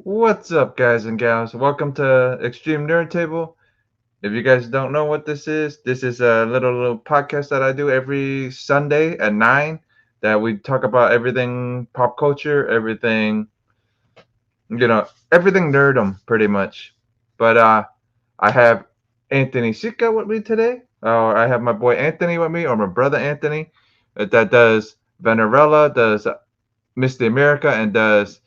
What's up, guys and gals? Welcome to Extreme Nerd Table. If you guys don't know what this is a little podcast that I do every Sunday at 9 that we talk about everything pop culture, everything, everything nerdum pretty much. But I have Anthony Sica with me today. Or I have my boy Anthony with me, or my brother Anthony, that does Venerella, does Miss the America, and does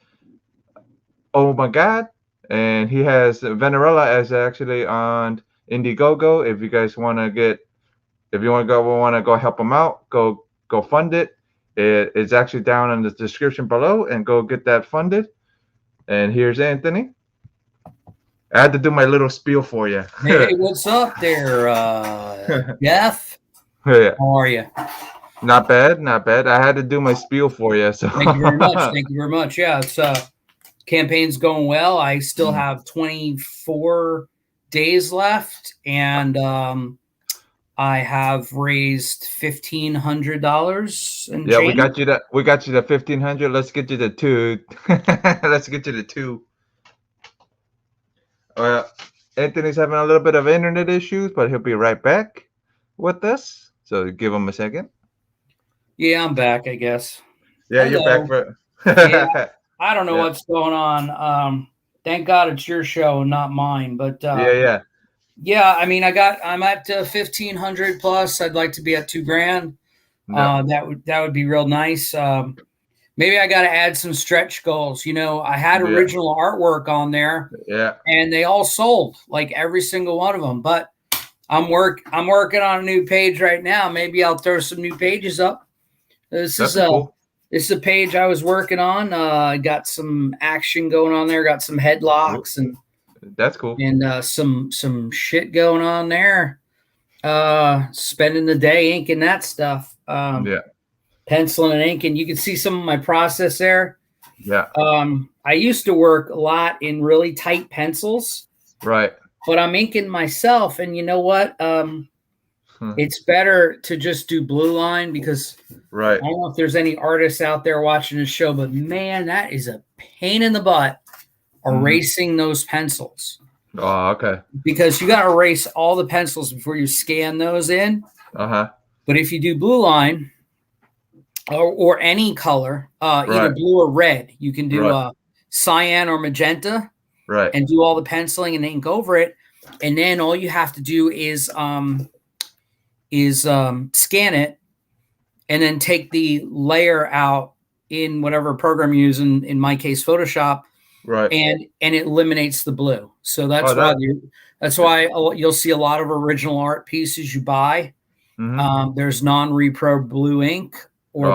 Oh My God, and he has Venerella as actually on Indiegogo. If you guys want to if you want to go help him out, go fund it. It's actually down in the description below, and go get that funded. And here's Anthony. I had to do my little spiel for you. Hey, what's up there, Jeff? Yeah, How are you? not bad, not bad. I had to do my spiel for you. So Thank you very much. Thank you very much. Yeah, it's campaign's going well. I still have 24 days left, and I have raised $1,500 and yeah, change. we got you the 1,500. Let's get you the two. Let's get you the two. Anthony's having a little bit of internet issues, but he'll be right back with us. So give him a second. Yeah, I'm back, I guess. Yeah, Hello. you're back for. Yeah, I don't know Yeah. what's going on. Thank God it's your show, not mine. But Yeah. yeah, I mean, I'm at 1,500 plus. I'd like to be at $2,000. No. That would be real nice. Maybe I got to add some stretch goals. I had Yeah. original artwork on there, Yeah. and they all sold, like every single one of them. But I'm working on a new page right now. Maybe I'll throw some new pages up. This That's is cool. this is a page I was working on. I got some action going on there. Got some headlocks That's cool. and some shit going on there. Spending the day inking that stuff. Yeah. Penciling and inking. You can see some of my process there. Yeah. I used to work a lot in really tight pencils, Right. but I'm inking myself. And you know what? It's better to just do blue line because Right. I don't know if there's any artists out there watching this show, but man, that is a pain in the butt erasing those pencils. Oh, okay. Because you got to erase all the pencils before you scan those in. Uh-huh. But if you do blue line or any color, either blue or red, you can do cyan or magenta, right, and do all the penciling and ink over it. And then all you have to do is scan it, and then take the layer out in whatever program you use. In my case, Photoshop. Right. And it eliminates the blue. So that's why you'll see a lot of original art pieces you buy. Mm-hmm. There's non-repro blue ink or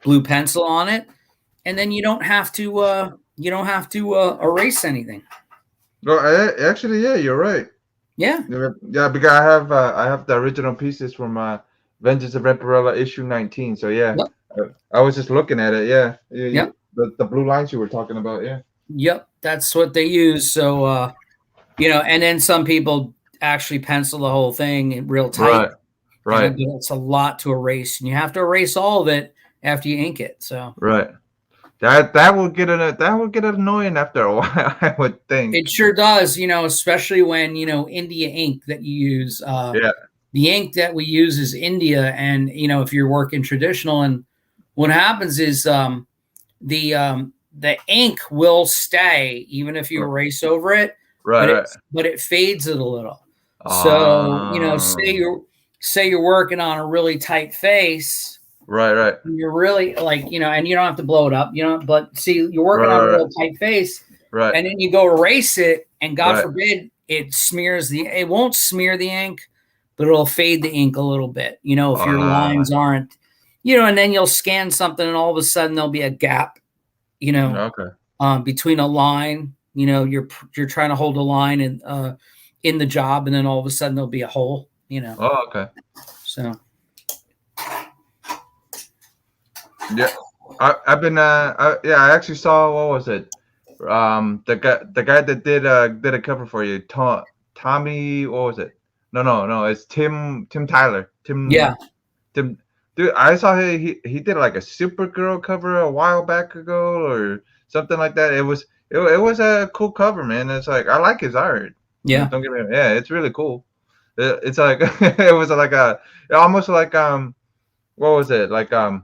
blue pencil on it, and then you don't have to erase anything. Well, actually, yeah, you're right. Yeah, because I have the original pieces from Vengeance of Vampirella issue 19. So yeah, I was just looking at it. Yeah. The blue lines you were talking about, yeah. Yep, that's what they use. So, and then some people actually pencil the whole thing real tight. Right. It's a lot to erase, and you have to erase all of it after you ink it. So right, that will get annoying after a while. I would think it sure does. Especially when India ink that you use. The ink that we use is India, and if you're working traditional, and what happens is the ink will stay even if you erase over it, but it fades it a little. So say you're working on a really tight face, right. You're really and you don't have to blow it up, but see, you're working on a real tight face, right? And then you go erase it, and God forbid it won't smear the ink, but it'll fade the ink a little bit, if your lines aren't, and then you'll scan something, and all of a sudden there'll be a gap. Between a line, you're trying to hold a line in the job, and then all of a sudden there'll be a hole, Oh, okay. So, yeah, I've been I actually saw, what was it? The guy that did a cover for you, Tommy. What was it? No, it's Tim Tyler. Tim. Dude, I saw he did like a Supergirl cover a while back ago, or something like that. It was a cool cover, man. It's like I like his art. Yeah. Don't get me, yeah, it's really cool. It's like it was like almost like what was it like the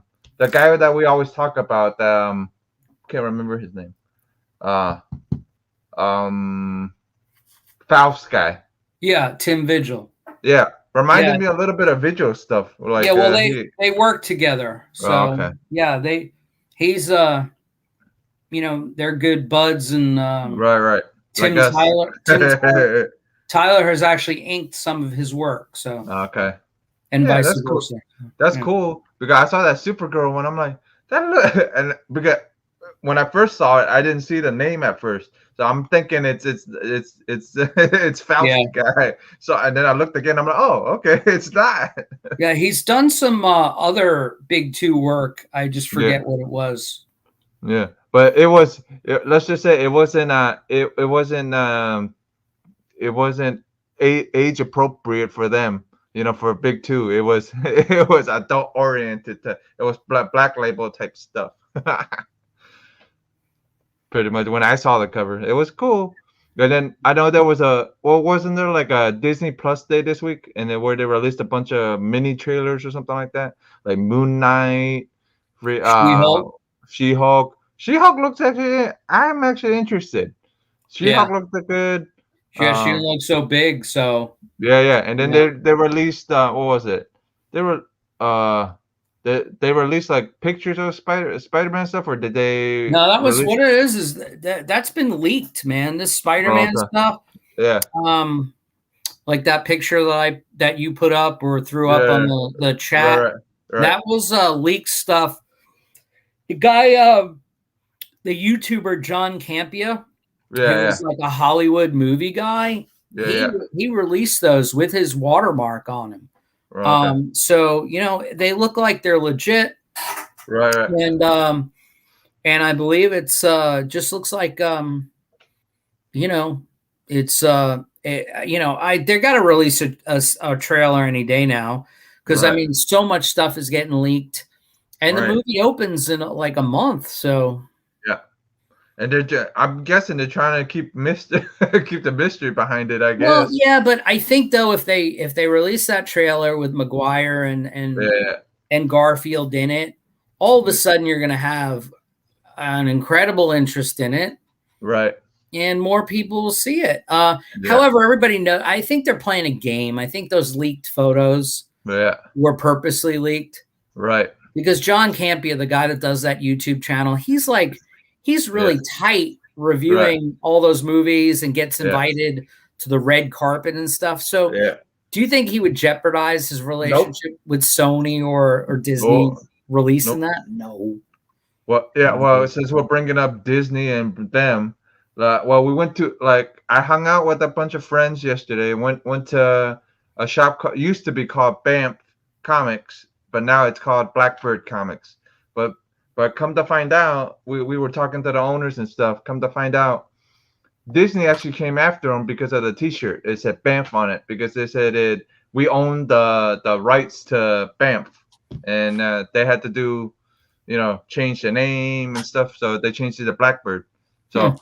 guy that we always talk about, can't remember his name, uh um Faust guy. Yeah, Tim Vigil. Yeah, reminded Yeah. me a little bit of Vigil stuff. Yeah, Like well he. they work together. Oh, So okay. yeah, he's they're good buds, and Right. Like us. Tim Tyler has actually inked some of his work, so Okay. and Yeah, vice that's cool. versa. That's Yeah. cool because I saw that Supergirl one. I'm like, that look, and because when I first saw it, I didn't see the name at first, so I'm thinking it's Faust Yeah. guy. So and then I looked again. I'm like, oh, okay, it's not. Yeah, he's done some other big two work. I just Yeah, forget what it was. yeah. But let's just say it wasn't age appropriate for them. You know, for Big Two, it was it was adult oriented. It was black label type stuff. Pretty much when I saw the cover, it was cool. And then I know there was wasn't there like a Disney Plus day this week, and then where they released a bunch of mini trailers or something like that, like Moon Knight, She-Hulk. She-Hulk. She-Hulk looks actually. I'm actually interested. Yeah. She-Hulk looked good. She didn't look so big, so Yeah. And then yeah. they released what was it? They were they released like pictures of Spider-Man stuff, or did they No, that was release? what it is that's been leaked, man. This Oh, Spider-Man okay. stuff. Yeah. Like that picture that you put up or threw up on Yeah. the chat. Right. That was leaked stuff. The guy, the YouTuber John Campia, who was like a Hollywood movie guy, he released those with his watermark on him. Okay. So they look like they're legit. Right. And I believe it's just looks like it's they got to release a trailer any day now, because I mean so much stuff is getting leaked, and the movie opens in like a month. So yeah, and I'm guessing they're trying to keep keep the mystery behind it. I guess. Well, yeah, but I think though if they release that trailer with Maguire and Garfield in it, all of a sudden you're going to have an incredible interest in it. Right. And more people will see it. However, everybody knows. I think they're playing a game. I think those leaked photos were purposely leaked. Right. Because John Campia, the guy that does that YouTube channel, he's really tight reviewing all those movies and gets invited to the red carpet and stuff. So do you think he would jeopardize his relationship with Sony or Disney releasing that? No. Well, yeah. Well, since we're bringing up Disney and them, well, we went to I hung out with a bunch of friends yesterday. Went to a shop used to be called Banff Comics, but now it's called Blackbird Comics. But come to find out, we were talking to the owners and stuff. Come to find out, Disney actually came after them because of the T-shirt. It said Banff on it because they said we own the rights to Banff, and they had to do, change the name and stuff. So they changed it to Blackbird. So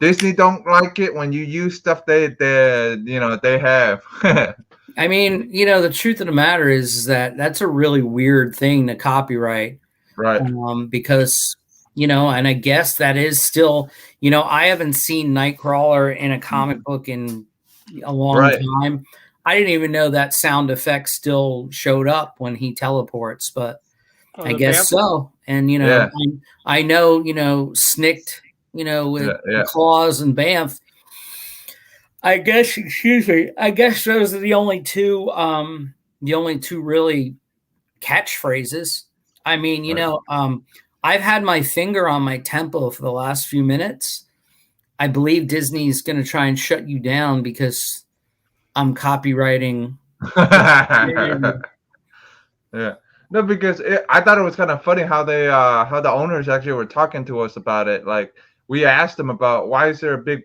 Disney don't like it when you use stuff they have. I mean, the truth of the matter is that that's a really weird thing to copyright. Right. Because, and I guess that is still, I haven't seen Nightcrawler in a comic book in a long time. I didn't even know that sound effect still showed up when he teleports, but I guess so. And, I know, Snicked, with Claws and Banff. I guess those are the only two really catchphrases. I mean, I've had my finger on my tempo for the last few minutes. I believe Disney's going to try and shut you down because I'm copywriting. Yeah. No, because I thought it was kind of funny how how the owners actually were talking to us about it. Like we asked them about why is there a big,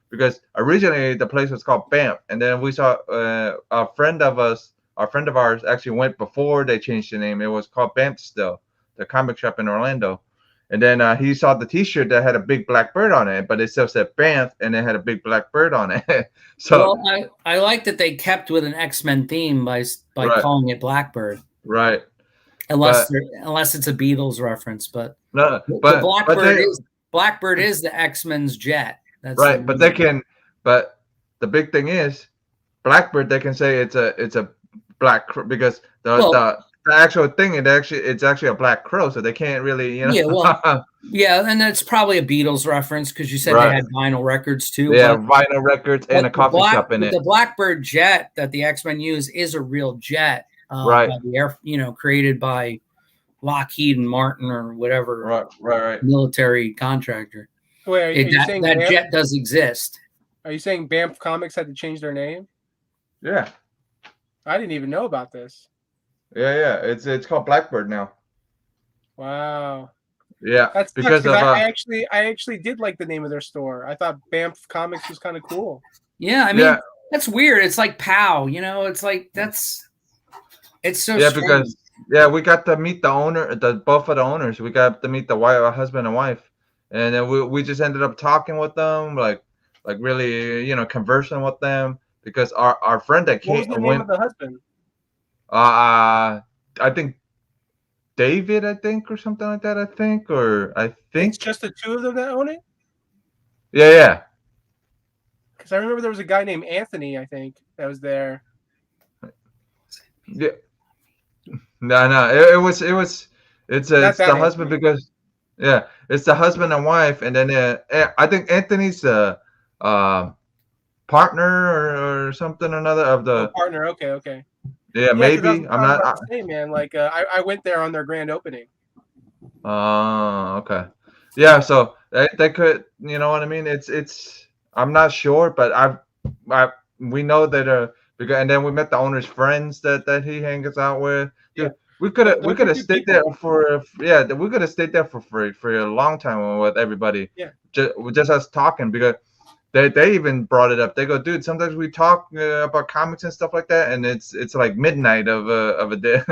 because originally the place was called Banff, and then we saw a friend of ours actually went before they changed the name. It was called Banff still, the comic shop in Orlando, And then he saw the T-shirt that had a big black bird on it, but it still said Banff, and it had a big black bird on it. So, well, I like that they kept with an X-Men theme by right, calling it Blackbird, right, unless but unless it's a Beatles reference. But no, the but they Blackbird is the X-Men's jet. That's right, but they the can. But the big thing is, Blackbird. They can say it's a because well, the actual thing it's actually a black crow, so they can't really yeah, well, yeah, and that's probably a Beatles reference because you said they right. had vinyl records too. Yeah, vinyl records and a coffee shop in it. The Blackbird jet that the X-Men use is a real jet, Right. by the air, created by Lockheed and Martin or whatever right. military contractor. Wait, are you saying that jet does exist? Are you saying Banff Comics had to change their name? Yeah. I didn't even know about this. Yeah. It's called Blackbird now. Wow. Yeah, that's because I actually did like the name of their store. I thought Banff Comics was kind of cool. Yeah, I mean that's weird. It's like POW, it's like it's so strange. Because we got to meet the owner, both of the owners. We got to meet the husband and wife, and then we just ended up talking with them, like really conversing with them because our friend that came. What was the name of the husband? I think. David, I think, or something like that. I think it's just the two of them that own it. Yeah. Because I remember there was a guy named Anthony, I think, that was there. Yeah. No. It's the husband because it's the husband and wife, and then I think Anthony's partner or something or another of the partner. Okay. Yeah, maybe. I'm not. Say, man, like I went there on their grand opening. Oh, okay. Yeah, so they could, you know what I mean? It's. I'm not sure, but we know that because and then we met the owner's friends that he hangs out with. Dude, we could have stayed there for we could have stayed there for a long time with everybody. Yeah, just us talking because. They even brought it up. They go, dude. Sometimes we talk about comics and stuff like that, and it's like midnight of a day.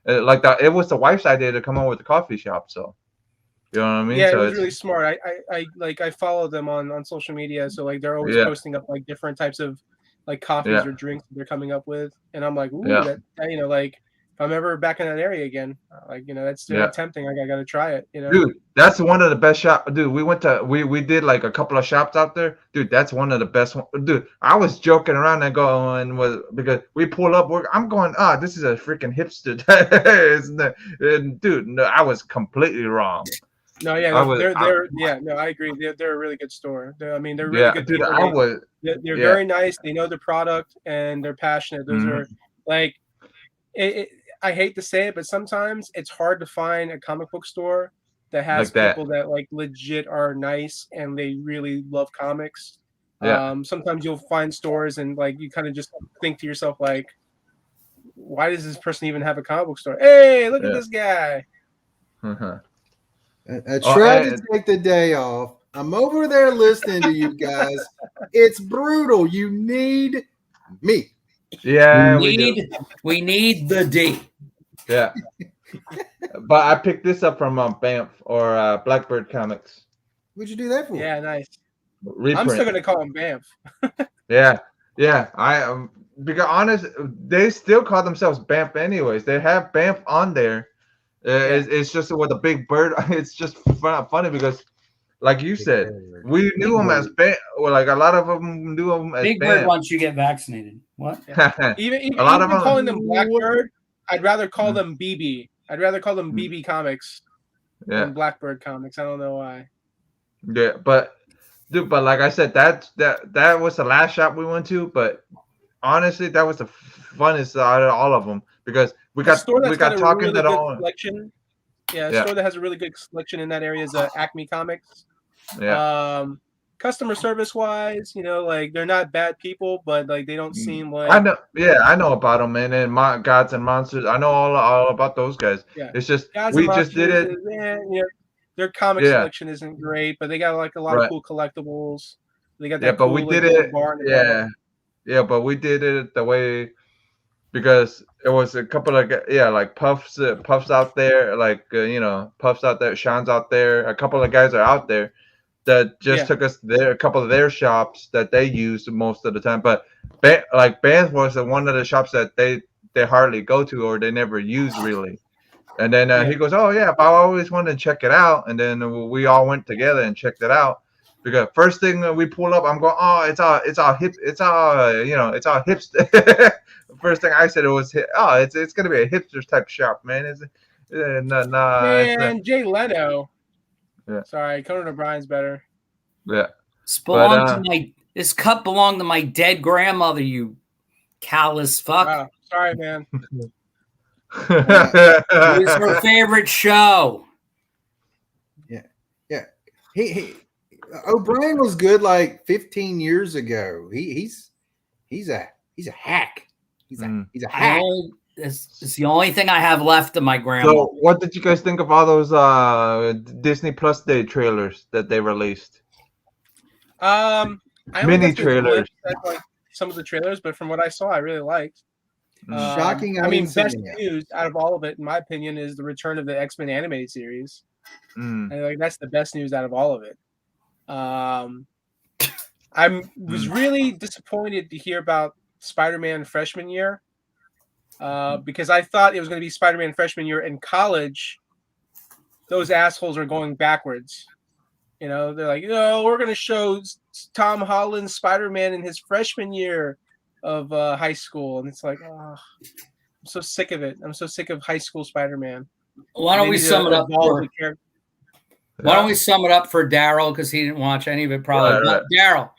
Like that, it was the wife's idea to come on with the coffee shop. So, you know what I mean? Yeah, so it was really smart. I follow them on social media, so like they're always posting up like different types of like coffees or drinks that they're coming up with, and I'm like, ooh, that like. If I'm ever back in that area again, that's very tempting. I gotta try it. Dude, that's one of the best shops. Dude, we did like a couple of shops out there. Dude, that's one of the best ones. Dude, I was joking around and going because we pull up. I'm going, this is a freaking hipster. And dude, no, I was completely wrong. No, I agree. They're a really good store. They're really good. Dude, they're very nice. They know the product and they're passionate. Those are like I hate to say it, but sometimes it's hard to find a comic book store that has people that like legit are nice and they really love comics. Yeah. Sometimes you'll find stores and like you kind of just think to yourself like, why does this person even have a comic book store? Hey, look at this guy. I tried to take the day off. I'm over there listening to you guys. It's brutal. You need me. Yeah, we need the D. Yeah, but I picked this up from Banff or Blackbird Comics. What'd you do that for? Yeah, nice. Reprint. I'm still gonna call him Banff. yeah. I because honest, they still call themselves Banff anyways. They have Banff on there. It's just with a big bird. It's just funny because. Like you said, we knew him as Banff. Well, like a lot of them knew him as Big Bird once you get vaccinated. What? Even a lot of them calling them Blackbird, I'd rather call them BB. I'd rather call them BB Comics than Blackbird Comics. I don't know why. Yeah, but like I said, that was the last shop we went to. But honestly, that was the funnest out of all of them because we got talking to all. Collection. Yeah, a store that has a really good selection in that area is Acme Comics. Yeah. Customer service wise, like they're not bad people, but like they don't seem like I know. Yeah, I know about them, man. And my Gods and Monsters, I know all about those guys. Yeah. It's just Gods we just did it. Their comic selection isn't great, but they got like a lot of cool collectibles. They got that. But we did it. Yeah, but we did it the way because it was a couple of like Puffs out there, like Puffs out there, Sean's out there. A couple of guys are out there that just took us there. A couple of their shops that they used most of the time, but like Banff was one of the shops that they hardly go to or they never use really. And then he goes, "Oh yeah, I always wanted to check it out." And then we all went together and checked it out. Because first thing we pull up, I'm going, "Oh, it's all hip, it's all it's all hipster." First thing I said it was, "Oh, it's gonna be a hipster type shop, man." Man, Jay Leno. Yeah. Sorry, Conan O'Brien's better. Yeah. This cup belonged to my dead grandmother. You callous fuck. Wow. Sorry, man. It was her favorite show. Yeah. He O'Brien was good like 15 years ago. He's a hack. He's a hack. It's the only thing I have left of my grandma. So, what did you guys think of all those Disney Plus Day trailers that they released? Mini trailers. Like some of the trailers, but from what I saw, I really liked. Shocking. I mean, best news out of all of it, in my opinion, is the return of the X-Men animated series. And like that's the best news out of all of it. I was really disappointed to hear about Spider-Man freshman year because I thought it was going to be Spider-Man freshman year in college. Those assholes are going backwards. They're like, we're going to show Tom Holland's Spider-Man in his freshman year of high school. And it's like, I'm so sick of it. I'm so sick of high school Spider-Man. Why don't we sum it up? Why don't we sum it up for Daryl because he didn't watch any of it probably. Right. Daryl,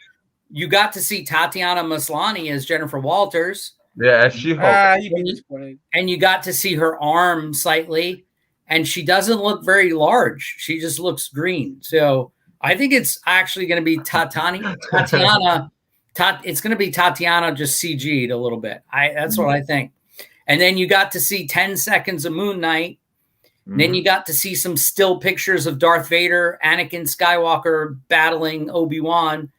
you got to see Tatiana Maslany as Jennifer Walters. Yeah, She-Hulk. And you got to see her arm slightly, and she doesn't look very large. She just looks green. So I think it's actually going to be Tatiana. It's going to be Tatiana just CG'd a little bit. That's what I think. And then you got to see 10 seconds of Moon Knight. Then you got to see some still pictures of Darth Vader, Anakin Skywalker battling Obi-Wan,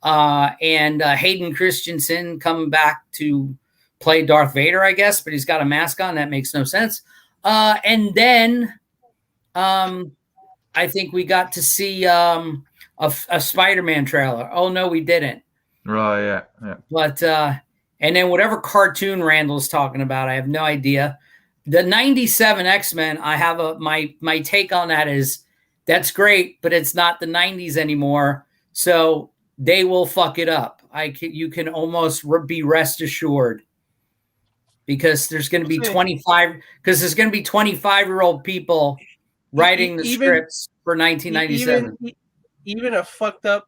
and Hayden Christensen coming back to play Darth Vader, I guess, but he's got a mask on. That makes no sense. And then I think we got to see a Spider-Man trailer. Oh, no, we didn't. Oh, yeah. But and then whatever cartoon Randall's talking about, I have no idea. The 97 X-Men, I have my take on that is that's great, but it's not the 90s anymore. So they will fuck it up. You can almost be rest assured because there's going to be 25-year-old people writing the scripts for 1997. Even a fucked up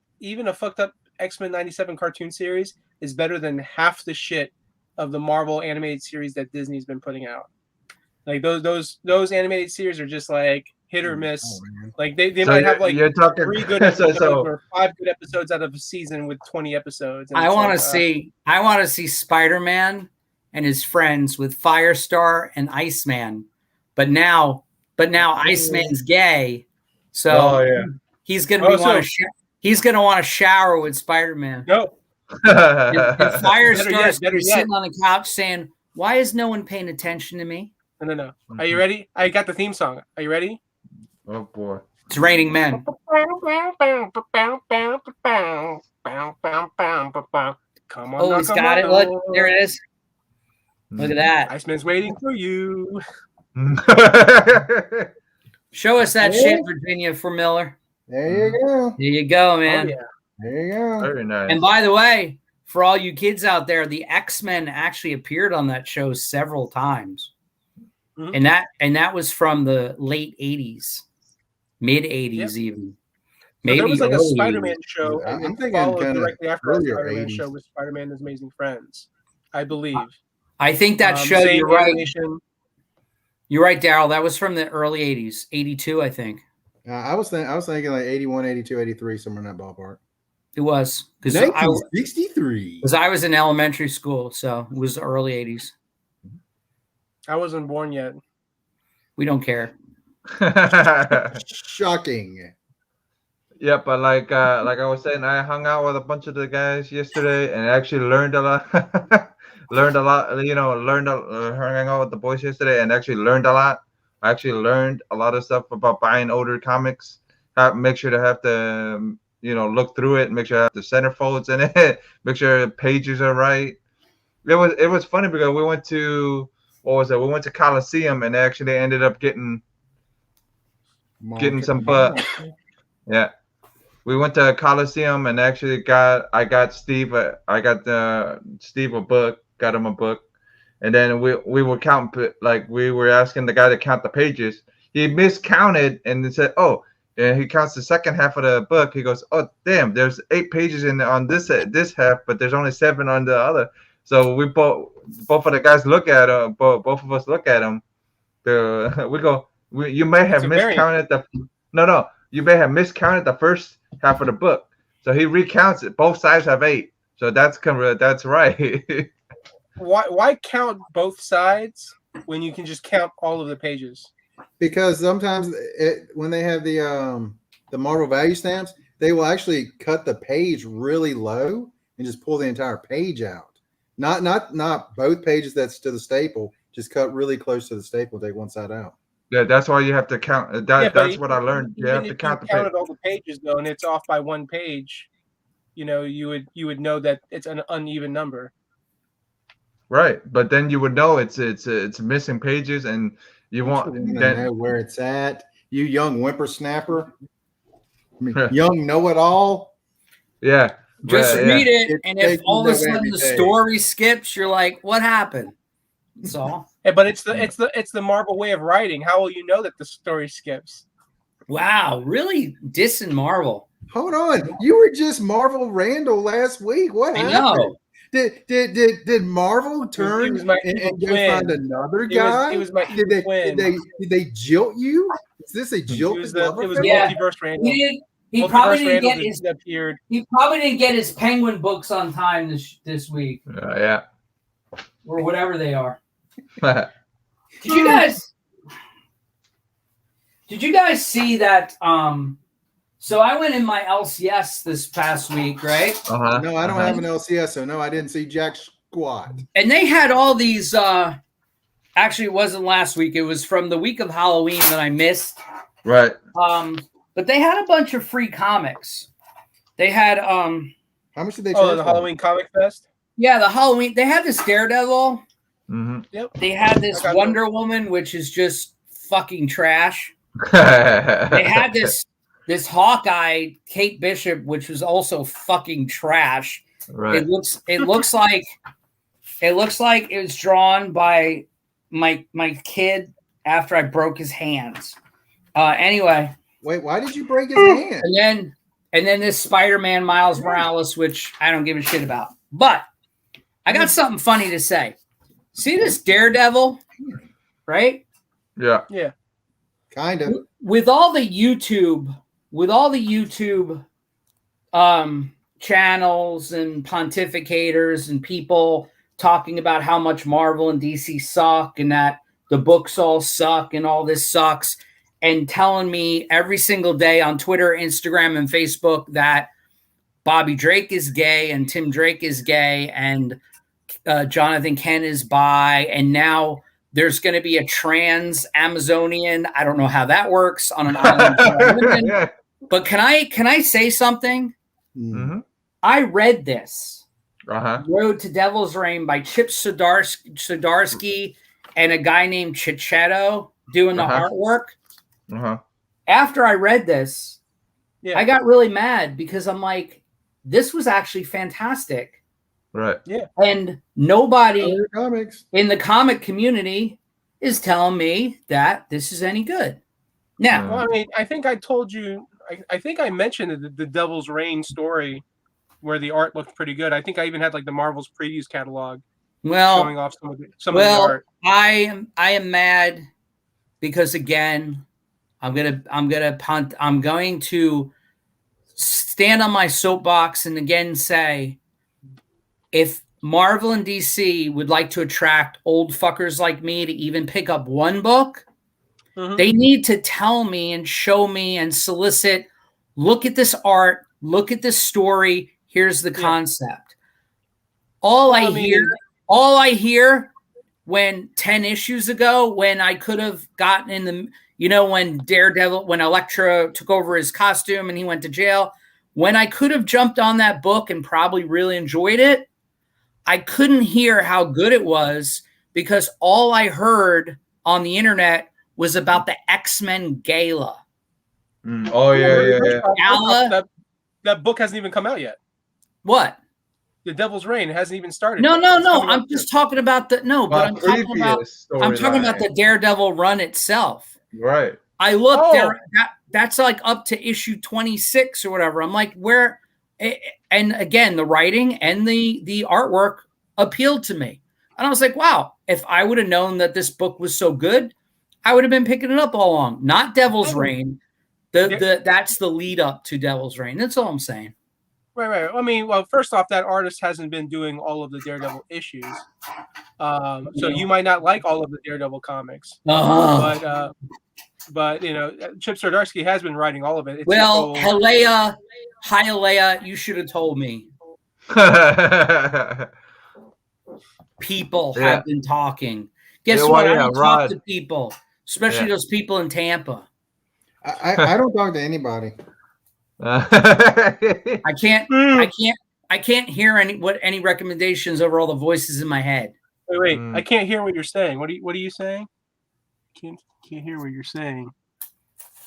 X-Men 97 cartoon series is better than half the shit of the Marvel animated series that Disney's been putting out. Like those animated series are just like hit or miss. Like they might have like 3 good episodes or 5 good episodes out of a season with 20 episodes. I want to see Spider-Man and his friends with Firestar and Iceman, but now Iceman's gay, so he's gonna want to shower with Spider-Man. No, and Firestar's sitting on the couch saying, "Why is no one paying attention to me?" No. Are you ready? I got the theme song. Are you ready? Oh boy. It's Raining Men. Come on. Oh, he's got it. Look, there it is. Look at that. Iceman's waiting for you. Show us that shit, Virginia, for Miller. There you go. There you go, man. Oh, yeah. There you go. Very nice. And by the way, for all you kids out there, the X-Men actually appeared on that show several times. And that was from the late 80s, mid 80s even. Maybe there was like a Spider-Man show. I'm thinking kind of after a Spider-Man show with Spider-Man and His Amazing Friends, I believe. I think that show, you're right. You're right, Daryl. That was from the early 80s, 82, I think. I was thinking like 81, 82, 83, somewhere in that ballpark. It was. 1963. Because I was in elementary school, so it was the early 80s. I wasn't born yet. We don't care. Shocking. Yeah, but like I was saying, I hung out with a bunch of the guys yesterday and actually learned a lot. Learned a lot, hanging out with the boys yesterday and actually learned a lot. I actually learned a lot of stuff about buying older comics. Make sure to have to look through it, make sure I have the centerfolds in it, make sure the pages are right. It was funny because we went to what was it? We went to Coliseum and actually ended up getting some yeah. We went to Coliseum and actually I got Steve Steve a book, got him a book, and then we were counting, like we were asking the guy to count the pages. He miscounted and he said, "Oh," and he counts the second half of the book. He goes, "Oh, damn, there's 8 pages on this half, but there's only 7 on the other." So we both of the guys look at him, both of us look at him. We go, "You may have miscounted no, you may have miscounted the first half of the book." So he recounts it. Both sides have 8. So that's right. Why count both sides when you can just count all of the pages? Because sometimes when they have the Marvel value stamps, they will actually cut the page really low and just pull the entire page out. Not both pages that's to the staple. Just cut really close to the staple. Take one side out. Yeah, that's why you have to count. That's what I learned. You have to count the pages. Counted all the pages though, and it's off by 1 page. You would know that it's an uneven number. Right, but then you would know it's missing pages, and you want to know where it's at. You young whippersnapper, young know-it-all. Yeah, just read it, and if all of a sudden the story skips, you're like, "What happened?" That's all. Yeah, but it's the Marvel way of writing. How will you know that the story skips? Wow, really dissing Marvel. Hold on, you were just Marvel Randall last week. What happened? I know. Did Marvel turn and go find another guy? It was my twin. Did they jilt you? Is this a jilt? It was Multiverse Randall. He probably didn't get his. He probably didn't get his Penguin books on time this week. Yeah. Or whatever they are. Did you guys see that? So I went in my LCS this past week, right? No, I don't have an LCS, so no, I didn't see jack squat. And they had all these. Actually, it wasn't last week. It was from the week of Halloween that I missed. Right. But they had a bunch of free comics. They had How much did they charge? The Halloween Comic Fest. Yeah, the Halloween. They had this Daredevil. Mm-hmm. Yep. They had this Wonder Woman, which is just fucking trash. They had this Hawkeye Kate Bishop, which was also fucking trash. Right. It looks like it was drawn by my kid after I broke his hands. Anyway. Wait, why did you break his hand? And then this Spider-Man Miles Morales, which I don't give a shit about. But I got something funny to say. See this Daredevil, right? Yeah. Yeah. Kind of. With all the YouTube channels and pontificators and people talking about how much Marvel and DC suck and that the books all suck and all this sucks, and telling me every single day on Twitter, Instagram, and Facebook that Bobby Drake is gay and Tim Drake is gay and Jonathan Kent is bi, and now there's going to be a trans Amazonian. I don't know how that works on an island. Yeah. But can I say something? Mm-hmm. I read this. Road to Devil's Reign by Chip Zdarsky and a guy named Chichetto doing the artwork. After I read this, I got really mad because I'm like, this was actually fantastic. Right. Yeah. And nobody in the comic community is telling me that this is any good. Now, well, I mean, I think I told you, I think I mentioned the Devil's Reign story where the art looked pretty good. I think I even had like the Marvel's previews catalog showing off some of the art. I am mad because again, I'm going to stand on my soapbox and again say, if Marvel and DC would like to attract old fuckers like me to even pick up one book, they need to tell me and show me and solicit look at this art, look at this story. Here's the concept. All I hear when 10 issues ago, when I could have gotten in the, when when Elektra took over his costume and he went to jail, when I could have jumped on that book and probably really enjoyed it, I couldn't hear how good it was because all I heard on the internet was about the X-Men Gala. Oh, yeah. Gala? That book hasn't even come out yet. What? The Devil's Reign hasn't even started. No. I'm just talking about I'm talking about the Daredevil run itself. Right. I looked there. That's like up to issue 26 or whatever. I'm like, where? And again, the writing and the artwork appealed to me. And I was like, wow, if I would have known that this book was so good, I would have been picking it up all along. Not Devil's Reign. That's the lead up to Devil's Reign. That's all I'm saying. Right. I mean, well, first off, that artist hasn't been doing all of the Daredevil issues. So you might not like all of the Daredevil comics. But Chip Zdarsky has been writing all of it. Hialeah, you should have told me. People have been talking. Guess what? I don't talk to people, especially those people in Tampa. I don't talk to anybody. I can't hear any recommendations over all the voices in my head. Wait. I can't hear what you're saying. What are you saying? Can't hear what you're saying.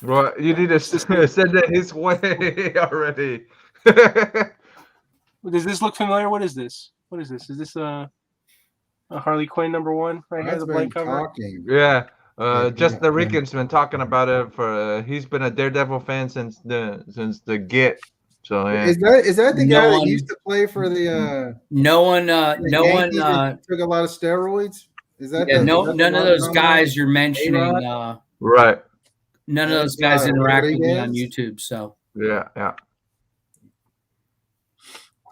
Well, you need to send it his way already. Does this look familiar? What is this? Is this a Harley Quinn #1 right here? The blank cover. Yeah. Just the Rican's been talking about it for. He's been a Daredevil fan since the get. So yeah. Is that the guy that used to play for the? No one took a lot of steroids. Is that? None of those guys you're mentioning. Right. None of those guys interact with me on YouTube. So yeah.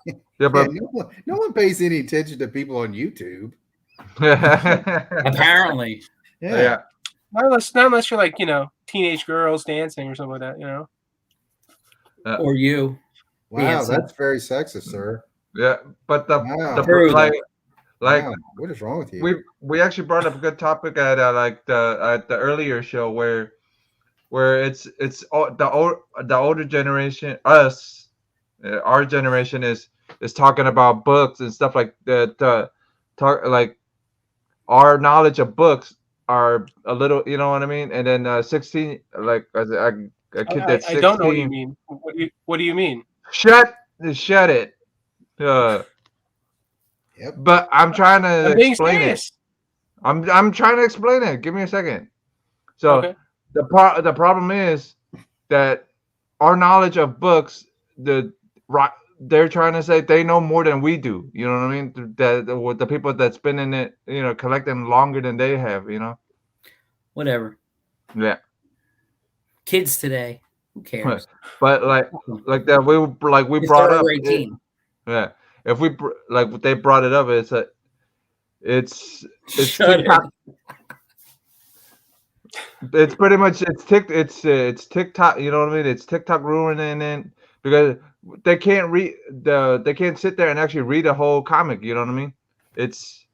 Yeah, but no one pays any attention to people on YouTube. Apparently. Yeah. Not unless you're like, teenage girls dancing or something like that, or you. Wow, dancing. That's very sexist, sir. Yeah, but what is wrong with you? We actually brought up a good topic at the earlier show where it's the older generation, us, our generation is talking about books and stuff like that. Our knowledge of books are a little, you know what I mean? And then 16, like a kid that's 16. I don't know what you mean. What do you mean? Shut it. Yep. But I'm trying to explain it. Serious. I'm trying to explain it. Give me a second. So the problem is that our knowledge of books, they're trying to say they know more than we do. You know what I mean? The people that's been in it, collecting longer than they have. Whatever. Yeah. Kids today, who cares? But like that, we brought up. 18. Yeah. If they brought it up, it's TikTok. It's pretty much it's TikTok. You know what I mean? It's TikTok ruining it because they can't they can't sit there and actually read a whole comic. You know what I mean? It's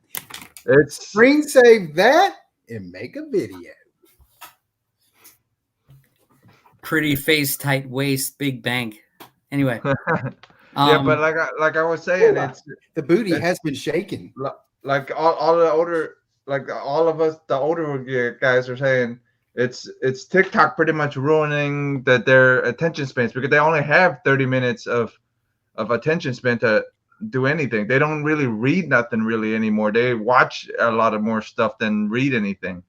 screen save that and make a video. Pretty face, tight waist, big bank. Anyway. Yeah, but like I was saying, the booty has been shaken. Like all the older, like all of us, the older guys are saying it's TikTok pretty much ruining their attention spans because they only have 30 minutes of attention span to do anything. They don't really read nothing really anymore. They watch a lot of more stuff than read anything.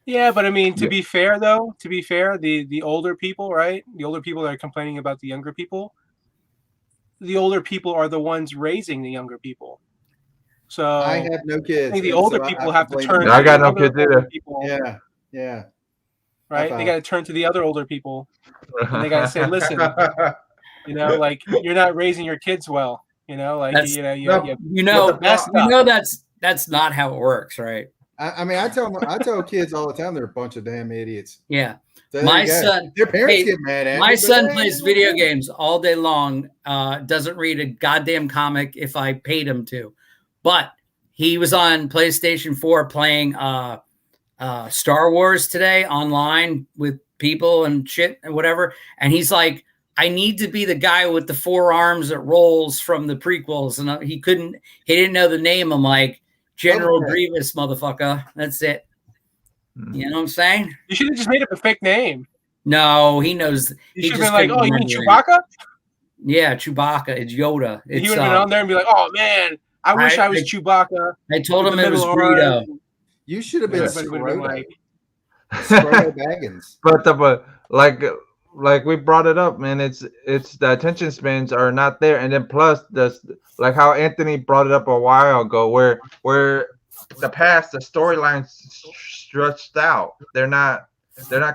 Yeah, but I mean, to be fair, the older people, right? The older people that are complaining about the younger people. The older people are the ones raising the younger people. So I have no kids. I think the older people have to turn. I got no kids either. Yeah. Right? They got to turn to the other older people, and they got to say, "Listen, like you're not raising your kids well. That's not how it works, right?" I mean, I tell kids all the time they're a bunch of damn idiots. Yeah. So my son, their parents get mad at my me, son plays video games all day long. Doesn't read a goddamn comic if I paid him to, but he was on PlayStation 4 playing Star Wars today online with people and shit and whatever. And he's like, I need to be the guy with the 4 arms that rolls from the prequels. And he didn't know the name. I'm like, General Grievous, motherfucker. That's it. You know what I'm saying? You should have just made up a fake name. No, he knows. You should have been like, oh, you mean Chewbacca? Yeah, Chewbacca. It's Yoda. He would have been on there and be like, oh, man, I wish I was Chewbacca. I told him it was Greedo. You should have been like Scroto Baggins. But like we brought it up, man. It's the attention spans are not there, and then plus like how Anthony brought it up a while ago, where the storylines stretched out. They're not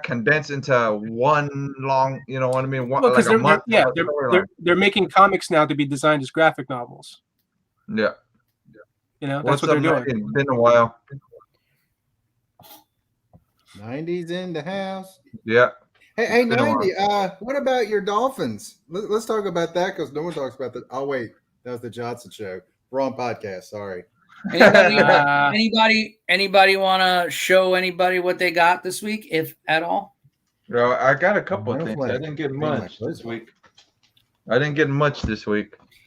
condensed into one long. You know what I mean? Like a month. Yeah, they're making comics now to be designed as graphic novels. Yeah. You know, that's what they're doing. It's been a while. 90s in the house. Yeah. Hey, 90. What about your Dolphins? Let's talk about that because no one talks about that. Oh, wait, that was the Johnson show. Wrong podcast. Sorry. Anybody want to show anybody what they got this week, if at all? Well, I got a couple of things. I didn't get much this week.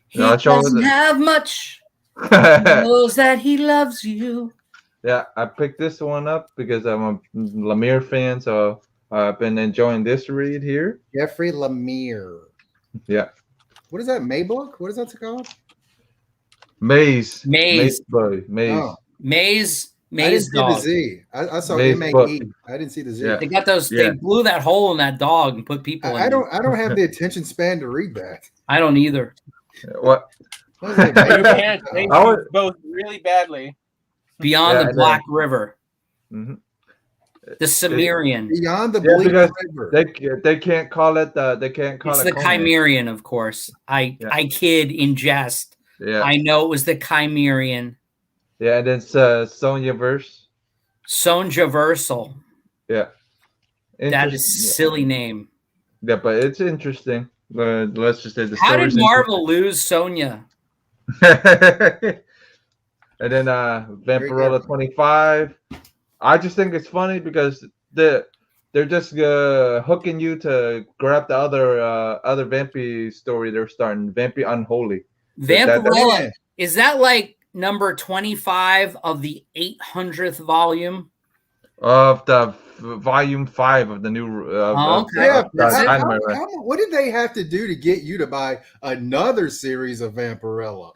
He doesn't have much. He knows that he loves you. Yeah, I picked this one up because I'm a Lemire fan, so I've been enjoying this read here. Jeffrey Lemire. Yeah. What is that? Maybook? What is that called? Maze. Oh. Maze I didn't see dog. the Z. I saw Maze M-A-E. I didn't see the Z. Yeah. They got those. Yeah. They blew that hole in that dog and put people in. I don't have the attention span to read that. I don't either. What? They both really badly. Beyond the Black River. Mm-hmm. The Cimmerian. Beyond the Bleak River. They can't call it the It's the Chimerian, of course. I kid in jest. Yeah. I know it was the Chimerian. Yeah, and it's Sonjaverse. Sonjaversal. Yeah. That is a silly name. Yeah, but it's interesting. Let's just say the How did Marvel lose Sonya? And then Vampirella 25. I just think it's funny because they're just hooking you to grab the other Vampy story they're starting, Vampy Unholy. Vampirella, is that like number 25 of the 800th volume? Of the volume 5 of the new what did they have to do to get you to buy another series of Vampirella?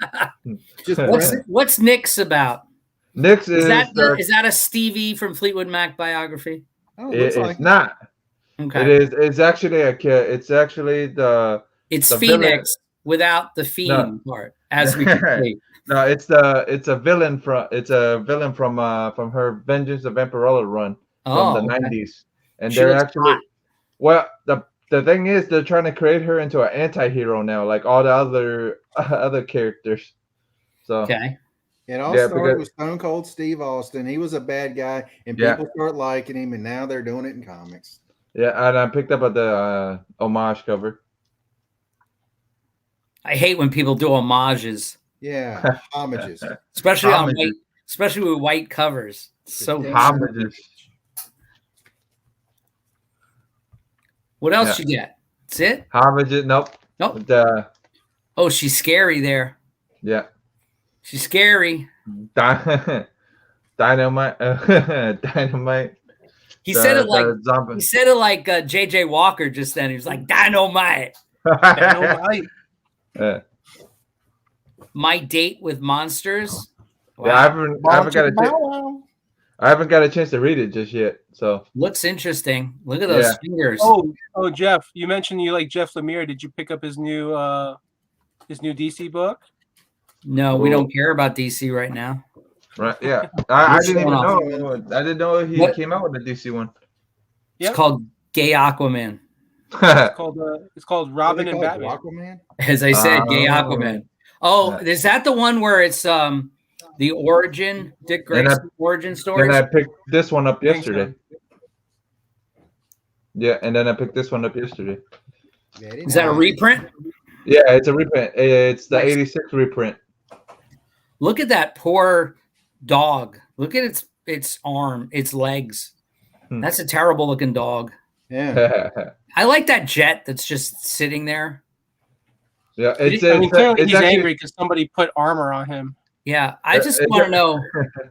What's Nyx about? Nyx is that a Stevie from Fleetwood Mac biography? Oh, it's not. Okay. It's actually it's Phoenix without the fiend part, as we can see. No, it's a villain from her Vengeance of Vampirella run from the 90s, and they're actually the thing is they're trying to create her into an anti-hero now, like all the other characters. So it all started with Stone Cold Steve Austin. He was a bad guy, and people start liking him, and now they're doing it in comics. Yeah, and I picked up the homage cover. I hate when people do homages. Yeah, homages, especially with white covers. So homages. What else you get? That's it. Homages. Nope. Oh, she's scary there. Yeah, she's scary. Dynamite. Dynamite. He said it like JJ Walker just then. He was like dynamite. Dynamite. My Date with Monsters. Wow. Yeah, I haven't got a chance to read it just yet. So looks interesting. Look at those fingers. Oh, Jeff, you mentioned you like Jeff Lemire. Did you pick up his new DC book? No, we don't care about DC right now. Right? Yeah, I didn't even know. I didn't know he came out with a DC one. It's called Gay Aquaman. It's called Robin and Batman. Aquaman? As I said, Gay Aquaman. Oh, is that the one where it's the origin, Dick Grayson origin story? And I picked this one up yesterday. Yeah, and then I picked this one up yesterday. Very Is that a nice. reprint? Yeah, it's a reprint. It's the Nice. 86 reprint. Look at that poor dog. Look at its arm, its legs. That's a terrible looking dog. Yeah. I like that jet that's just sitting there. Yeah, clearly he's actually, angry because somebody put armor on him. Yeah, I just want to know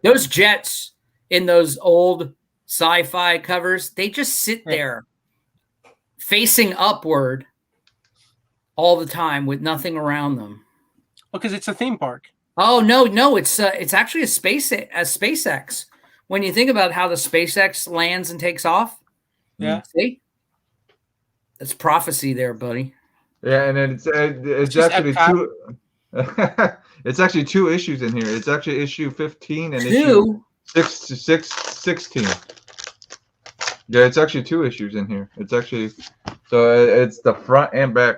those jets in those old sci-fi covers. They just sit there, facing upward all the time with nothing around them. Because it's a theme park. Oh no, it's actually a SpaceX. When you think about how the SpaceX lands and takes off, see, that's prophecy there, buddy. Yeah, and then it's actually two. It's actually 2 issues in here. It's actually issue 15 and issue 16. Yeah, it's actually 2 issues in here. It's actually it's the front and back.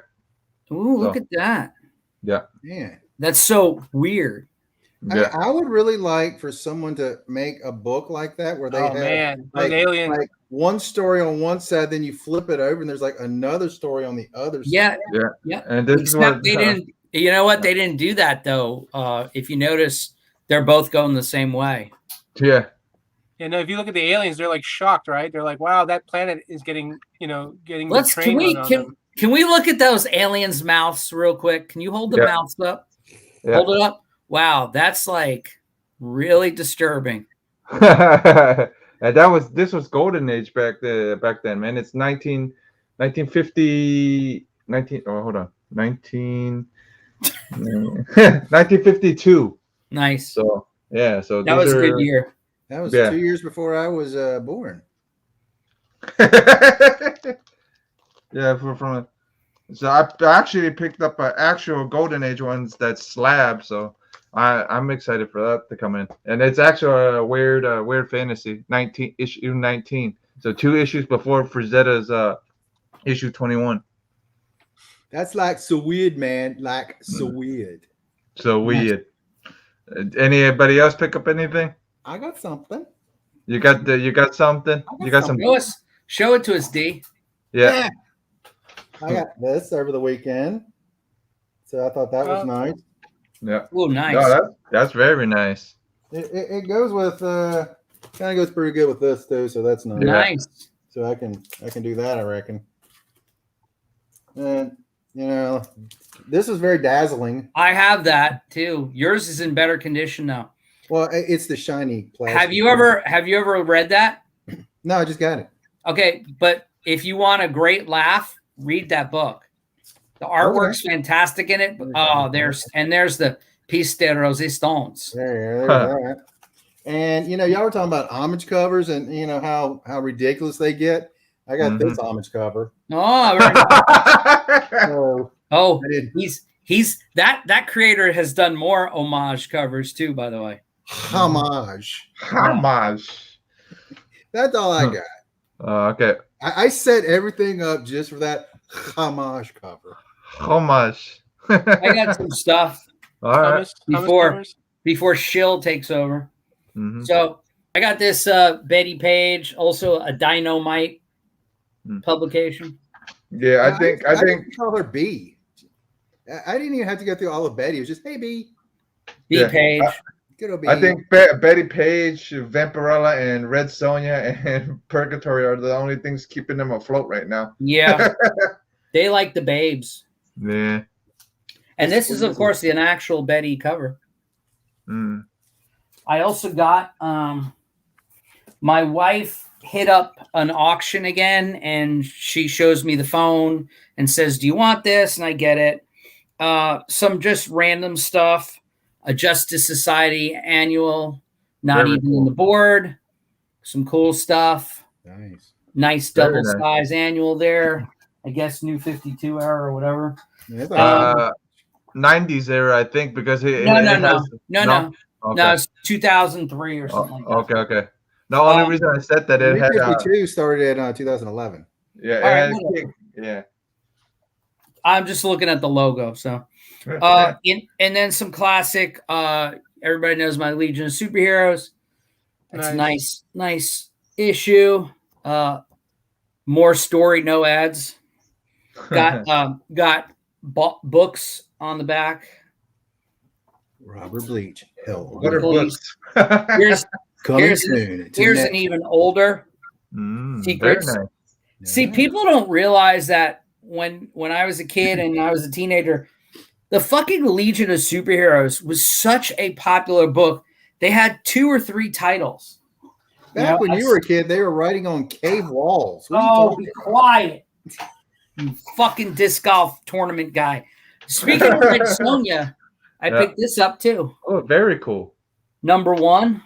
Ooh, look at that. Yeah. Yeah. That's so weird. Yeah. I would really like for someone to make a book like that where they have like one story on one side, then you flip it over and there's like another story on the other side. Yeah. And this is what they didn't. You know what? They didn't do that though. If you notice, they're both going the same way. Yeah. And if you look at the aliens, they're like shocked, right? They're like, "Wow, that planet is getting Let's can we look at those aliens' mouths real quick? Can you hold the mouths up? Yeah. Hold it up. Wow, that's like really disturbing. And this was golden age back then, man. It's 1950 1952. Nice. So that was a good year. That was 2 years before I was born. Yeah, so I actually picked up an actual golden age ones that's slab, so I'm excited for that to come in. And it's actually a weird fantasy, issue 19. So 2 issues before Frazetta's issue 21. That's like so weird, man. Like so weird. So weird. Anybody else pick up anything? I got something. You got something? You got some? Show it to us, D. Yeah. I got this over the weekend. So I thought that was nice. Yeah. Oh, nice. No, that's very nice. It goes with kind of goes pretty good with this too, so that's nice. Nice. So I can do that, I reckon. And this is very dazzling. I have that too. Yours is in better condition now. Well, it's the shiny plastic. Have you ever read that? No, I just got it. Okay, but if you want a great laugh, read that book. The artwork's fantastic in it. Oh, there's the piece de resistance. There. And y'all were talking about homage covers and how ridiculous they get. I got this homage cover. Oh, he's that creator has done more homage covers too, by the way. Homage. That's all I got. Okay. I set everything up just for that homage cover. Homage. I got some stuff. All right. Before Shill takes over. Mm-hmm. So I got this Betty Page, also a Dynamite publication. Yeah, I think call her B. I didn't even have to go through all of Betty. It was just, hey, B. Page. I think Betty Page, Vampirella, and Red Sonja and Purgatory are the only things keeping them afloat right now. Yeah. They like the babes. Yeah. And this is, of course, an actual Betty cover. Mm. I also got my wife hit up an auction again, and she shows me the phone and says, "Do you want this?" And I get it. Some just random stuff. A Justice Society annual, not Very even cool. on the board. Some cool stuff. Nice double size annual there. I guess new 52 era or whatever. 90s era, I think, because No. It's 2003 or something like that. Okay. The only reason I said that it had 52 started in 2011. Yeah. Yeah. I'm just looking at the logo. So, and then some classic. Everybody knows my Legion of Superheroes. It's nice issue. More story, no ads. Got books on the back. Robert Bleach. Hell, What are books? Here's soon. Here's an even older Secrets. Very nice. See, people don't realize that when I was a kid and I was a teenager, the fucking Legion of Superheroes was such a popular book. They had 2 or 3 titles. Back when you were a kid, they were writing on cave walls. Be quiet. You fucking disc golf tournament guy. Speaking of Red Sonja, I picked this up too. Oh, very cool. Number 1.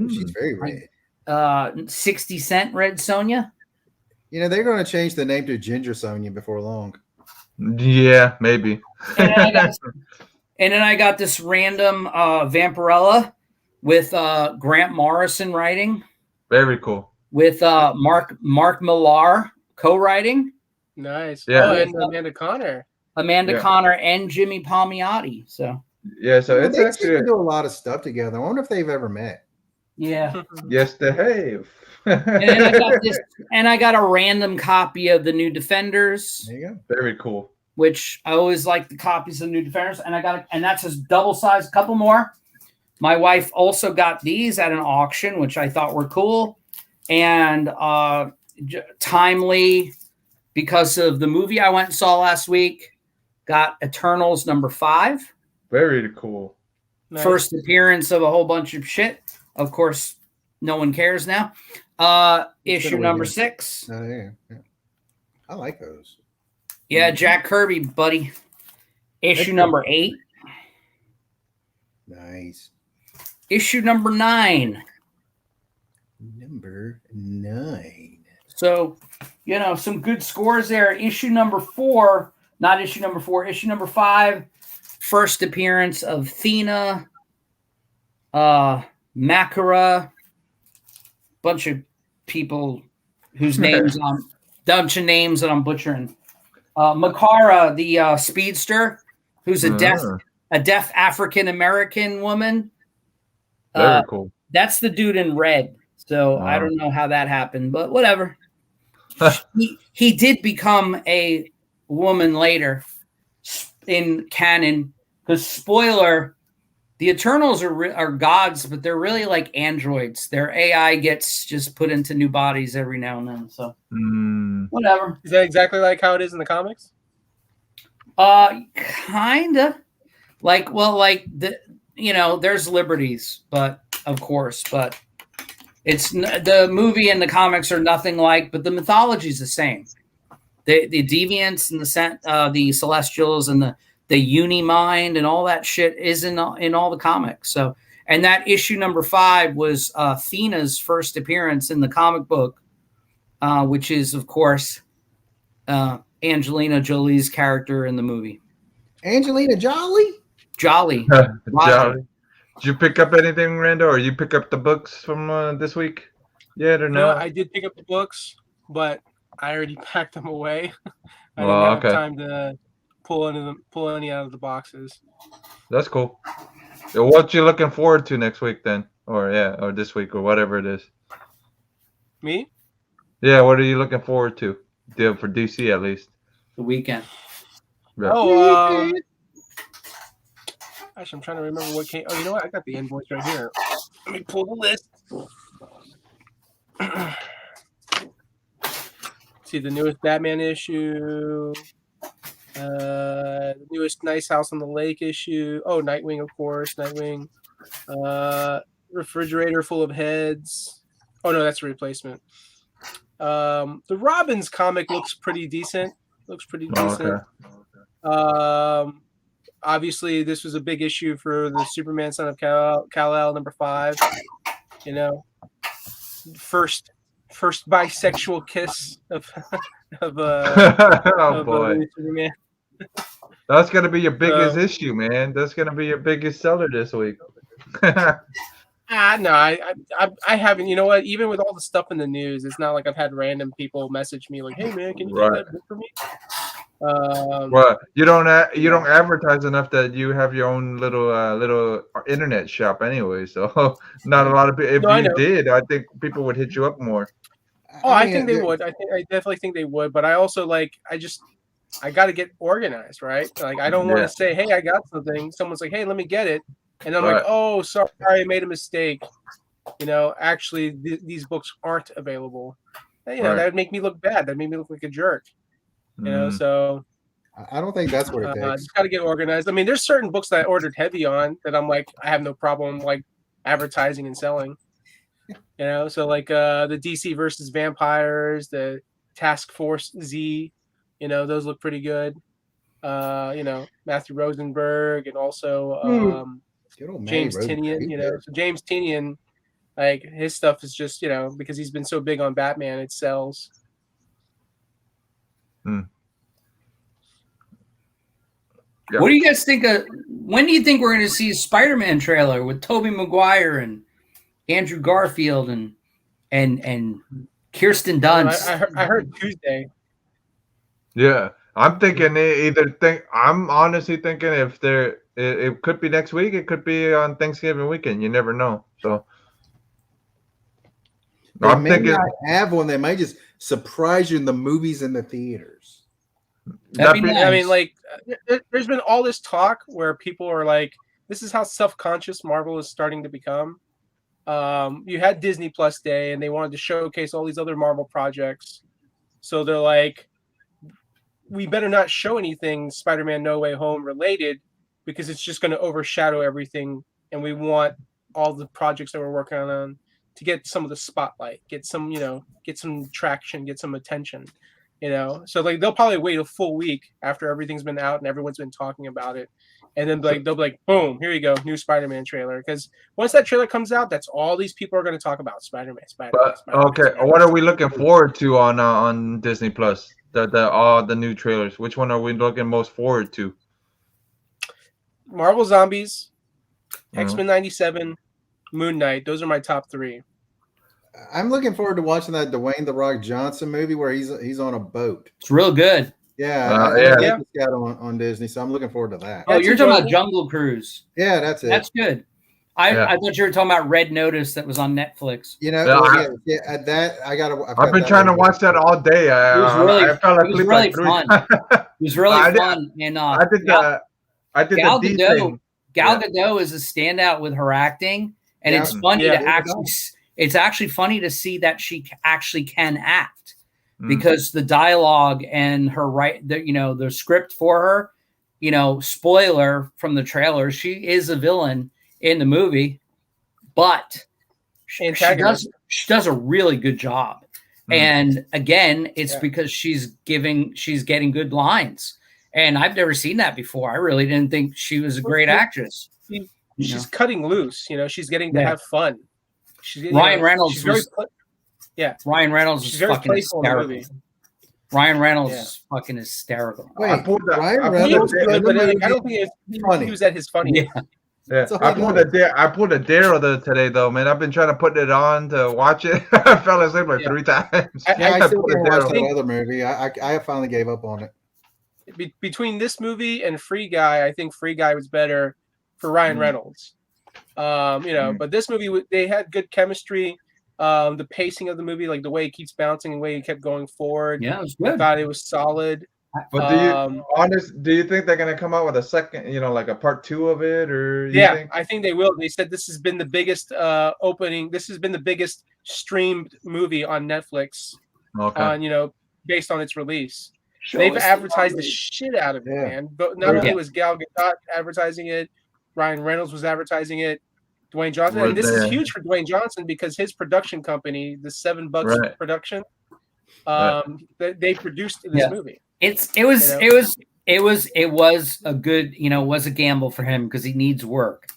She's very red. 60 Cent Red Sonja. You know, they're going to change the name to Ginger Sonja before long. Yeah, maybe. And then I got this random Vampirella with Grant Morrison writing. Very cool. With Mark Millar co-writing. Nice. Yeah. And Amanda Connor. Connor and Jimmy Palmiotti. So yeah, so it's they actually do a lot of stuff together. I wonder if they've ever met. Yeah. Yes, they have. and I got a random copy of the New Defenders. There you go. Very cool. Which I always like the copies of New Defenders, and that's a double size. A couple more. My wife also got these at an auction, which I thought were cool and timely because of the movie I went and saw last week. Got Eternals number 5. Very cool. Nice. First appearance of a whole bunch of shit. Of course, no one cares now. Issue number 6. Oh, yeah. I like those. Yeah, Jack Kirby, buddy. Issue number 8. Nice. Issue number 9. Number 9. So, some good scores there. Issue number 4, not issue number 4, issue number 5. First appearance of Thena, Makara, bunch of people whose names bunch of names that I'm butchering. Makara, the speedster, who's a deaf African American woman. Very cool. That's the dude in red. So I don't know how that happened, but whatever. He did become a woman later in canon. Because spoiler, the Eternals are gods, but they're really like androids. Their AI gets just put into new bodies every now and then. So whatever. Is that exactly like how it is in the comics? Kinda. There's liberties, but of course, but it's the movie and the comics are nothing like, but the mythology is the same. The deviants and the celestials and the uni-mind and all that shit is in all the comics. So, and that issue number 5 was Thena's first appearance in the comic book, which is of course Angelina Jolie's character in the movie. Angelina Jolie? Jolly. Jolly. Did you pick up anything, Rando, or you pick up the books from this week yet or no? No, I did pick up the books, but I already packed them away. I didn't have time to pull any out of the boxes. That's cool. So what you looking forward to next week then? Or this week or whatever it is. Me? Yeah, what are you looking forward to? For DC at least. The weekend. Yeah. Oh, actually, I'm trying to remember what came. Oh, you know what? I got the invoice right here. Let me pull the list. See the newest Batman issue. The newest Nice House on the Lake issue. Oh, Nightwing, of course. Nightwing. Refrigerator full of heads. Oh, no, that's a replacement. The Robins comic looks pretty decent. Okay. Obviously, this was a big issue for the Superman Son of Kal-El number 5. First bisexual kiss of Superman. That's gonna be your biggest issue, man. That's gonna be your biggest seller this week. No, I haven't. You know what? Even with all the stuff in the news, it's not like I've had random people message me like, "Hey, man, can you get that book for me?" Well, you don't advertise enough that you have your own little internet shop anyway. So not a lot of people. If you did, I think people would hit you up more. I think they would. I definitely think they would. But I also I got to get organized, right? Like I don't want to say, hey, I got something. Someone's like, hey, let me get it, and I'm like, oh, sorry, I made a mistake. Actually, these books aren't available. That would make me look bad. That made me look like a jerk. So I don't think that's what it takes. Just got to get organized. I mean, there's certain books that I ordered heavy on that I'm like, I have no problem advertising and selling. So the DC versus Vampires, the Task Force Z, those look pretty good. Matthew Rosenberg and also James Tynion. So James Tynion, his stuff is just because he's been so big on Batman, it sells. Yep. What do you guys think when do you think we're going to see a Spider-Man trailer with Tobey Maguire and Andrew Garfield and Kirsten Dunst? I heard Tuesday. Yeah, I'm thinking I'm honestly thinking it could be next week. It could be on Thanksgiving weekend. You never know. So they may not have one. They might just surprise you in the movies and the theaters. Nice. I mean, there's been all this talk where people are like, this is how self-conscious Marvel is starting to become. You had Disney Plus Day, and they wanted to showcase all these other Marvel projects. So they're like, we better not show anything Spider-Man No Way Home related because it's just going to overshadow everything. And we want all the projects that we're working on to get some of the spotlight, get some traction, get some attention. So they'll probably wait a full week after everything's been out and everyone's been talking about it, and then they'll be like, boom, here you go, new Spider-Man trailer. Because once that trailer comes out, that's all these people are going to talk about: Spider-Man. Okay, what are we looking forward to on Disney Plus? All the new trailers. Which one are we looking most forward to? Marvel Zombies, X-Men '97, Moon Knight. Those are my top 3. I'm looking forward to watching that Dwayne "The Rock" Johnson movie where he's on a boat. It's real good. Yeah, it's got on Disney, so I'm looking forward to that. Oh, you're talking about Jungle Cruise? Yeah, that's it. That's good. I thought you were talking about Red Notice that was on Netflix. I've been trying to watch that all day. I fell asleep. It was really fun. It was really fun. And I did Gal Gadot. Gal Gadot is a standout with her acting, and it's funny to actually. It's actually funny to see that she actually can act because the dialogue and her the script for her, spoiler from the trailer, she is a villain in the movie, but she does a really good job. And again, it's because she's getting good lines. And I've never seen that before. I really didn't think she was a great actress. She's cutting loose, she's getting to have fun. Ryan Reynolds Ryan Reynolds is fucking hysterical. Ryan Reynolds is fucking hysterical. Wait, Ryan Reynolds, I don't think he was at his funniest. Yeah, I pulled a Daryl today though, man. I've been trying to put it on to watch it. I fell asleep 3 times. I still can't watch that other movie. I finally gave up on it. Between this movie and Free Guy, I think Free Guy was better for Ryan Reynolds. But this movie, they had good chemistry. The pacing of the movie, the way it keeps bouncing and the way it kept going forward. Yeah, it was good. I thought it was solid. But do you think they're gonna come out with a second, a part 2 of it, or? I think they will. They said this has been the biggest opening. This has been the biggest streamed movie on Netflix. Okay. Based on its release. They've advertised the shit out of it, man. But not only was Gal Gadot advertising it, Ryan Reynolds was advertising it, Dwayne Johnson. And this is huge for Dwayne Johnson because his production company, the $7 production, they produced this movie. It was a good, was a gamble for him because he needs work.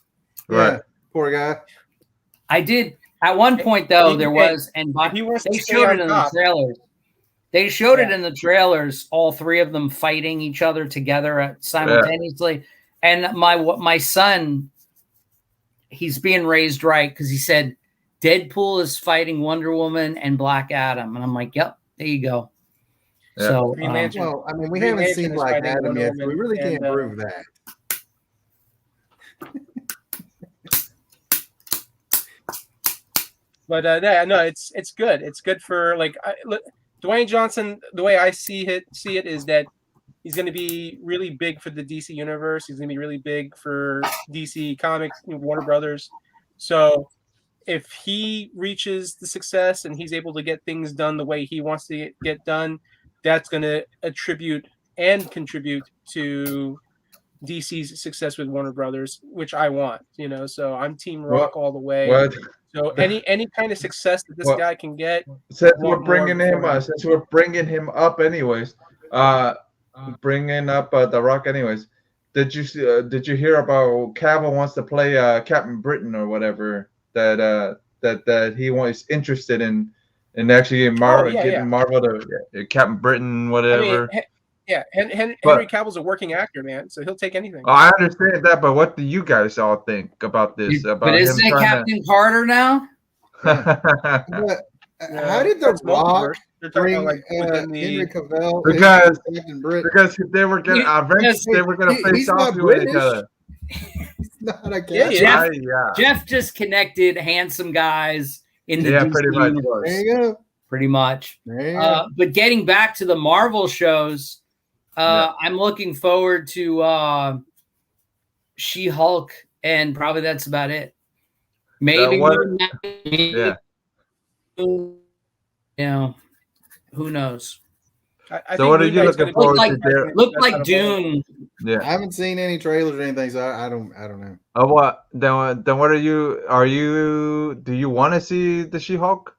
Right. Yeah, poor guy. I did at one point though, they showed it in the trailers. They showed it in the trailers, all 3 of them fighting each other together simultaneously. And my son, he's being raised right because he said Deadpool is fighting Wonder Woman and Black Adam, and I'm like, yep, there you go. Yeah. So, we haven't seen Black Adam yet, so we really can't prove that. But no, it's good. It's good for like Dwayne Johnson. The way I see it is that he's going to be really big for the DC universe. He's going to be really big for DC Comics, Warner Brothers. So if he reaches the success and he's able to get things done the way he wants to get done, that's going to attribute and contribute to DC's success with Warner Brothers, which I want, so I'm Team Rock all the way. What? So any kind of success that this guy can get. Since we're bringing him up anyways, bringing up The Rock anyways, did you hear about Cavill wants to play Captain Britain or whatever, that he was interested in actually getting Marvel to Captain Britain, whatever. I mean, Henry Cavill's a working actor, man, so he'll take anything. Oh, I understand that, but what do you guys all think about this? But isn't it Captain Carter now? How did The Rock bring Henry Cavill? Because they were going to face off with each other. Not a guy. Jeff just connected handsome guys in the DC pretty much. universe. There you go. Pretty much. But getting back to the Marvel shows, I'm looking forward to She-Hulk, and probably that's about it. Maybe. Who knows? So what are you looking forward to? Looked like Dune. Yeah, I haven't seen any trailers or anything, so I don't know. Oh, what? Then what are you? Do you want to see the She-Hulk?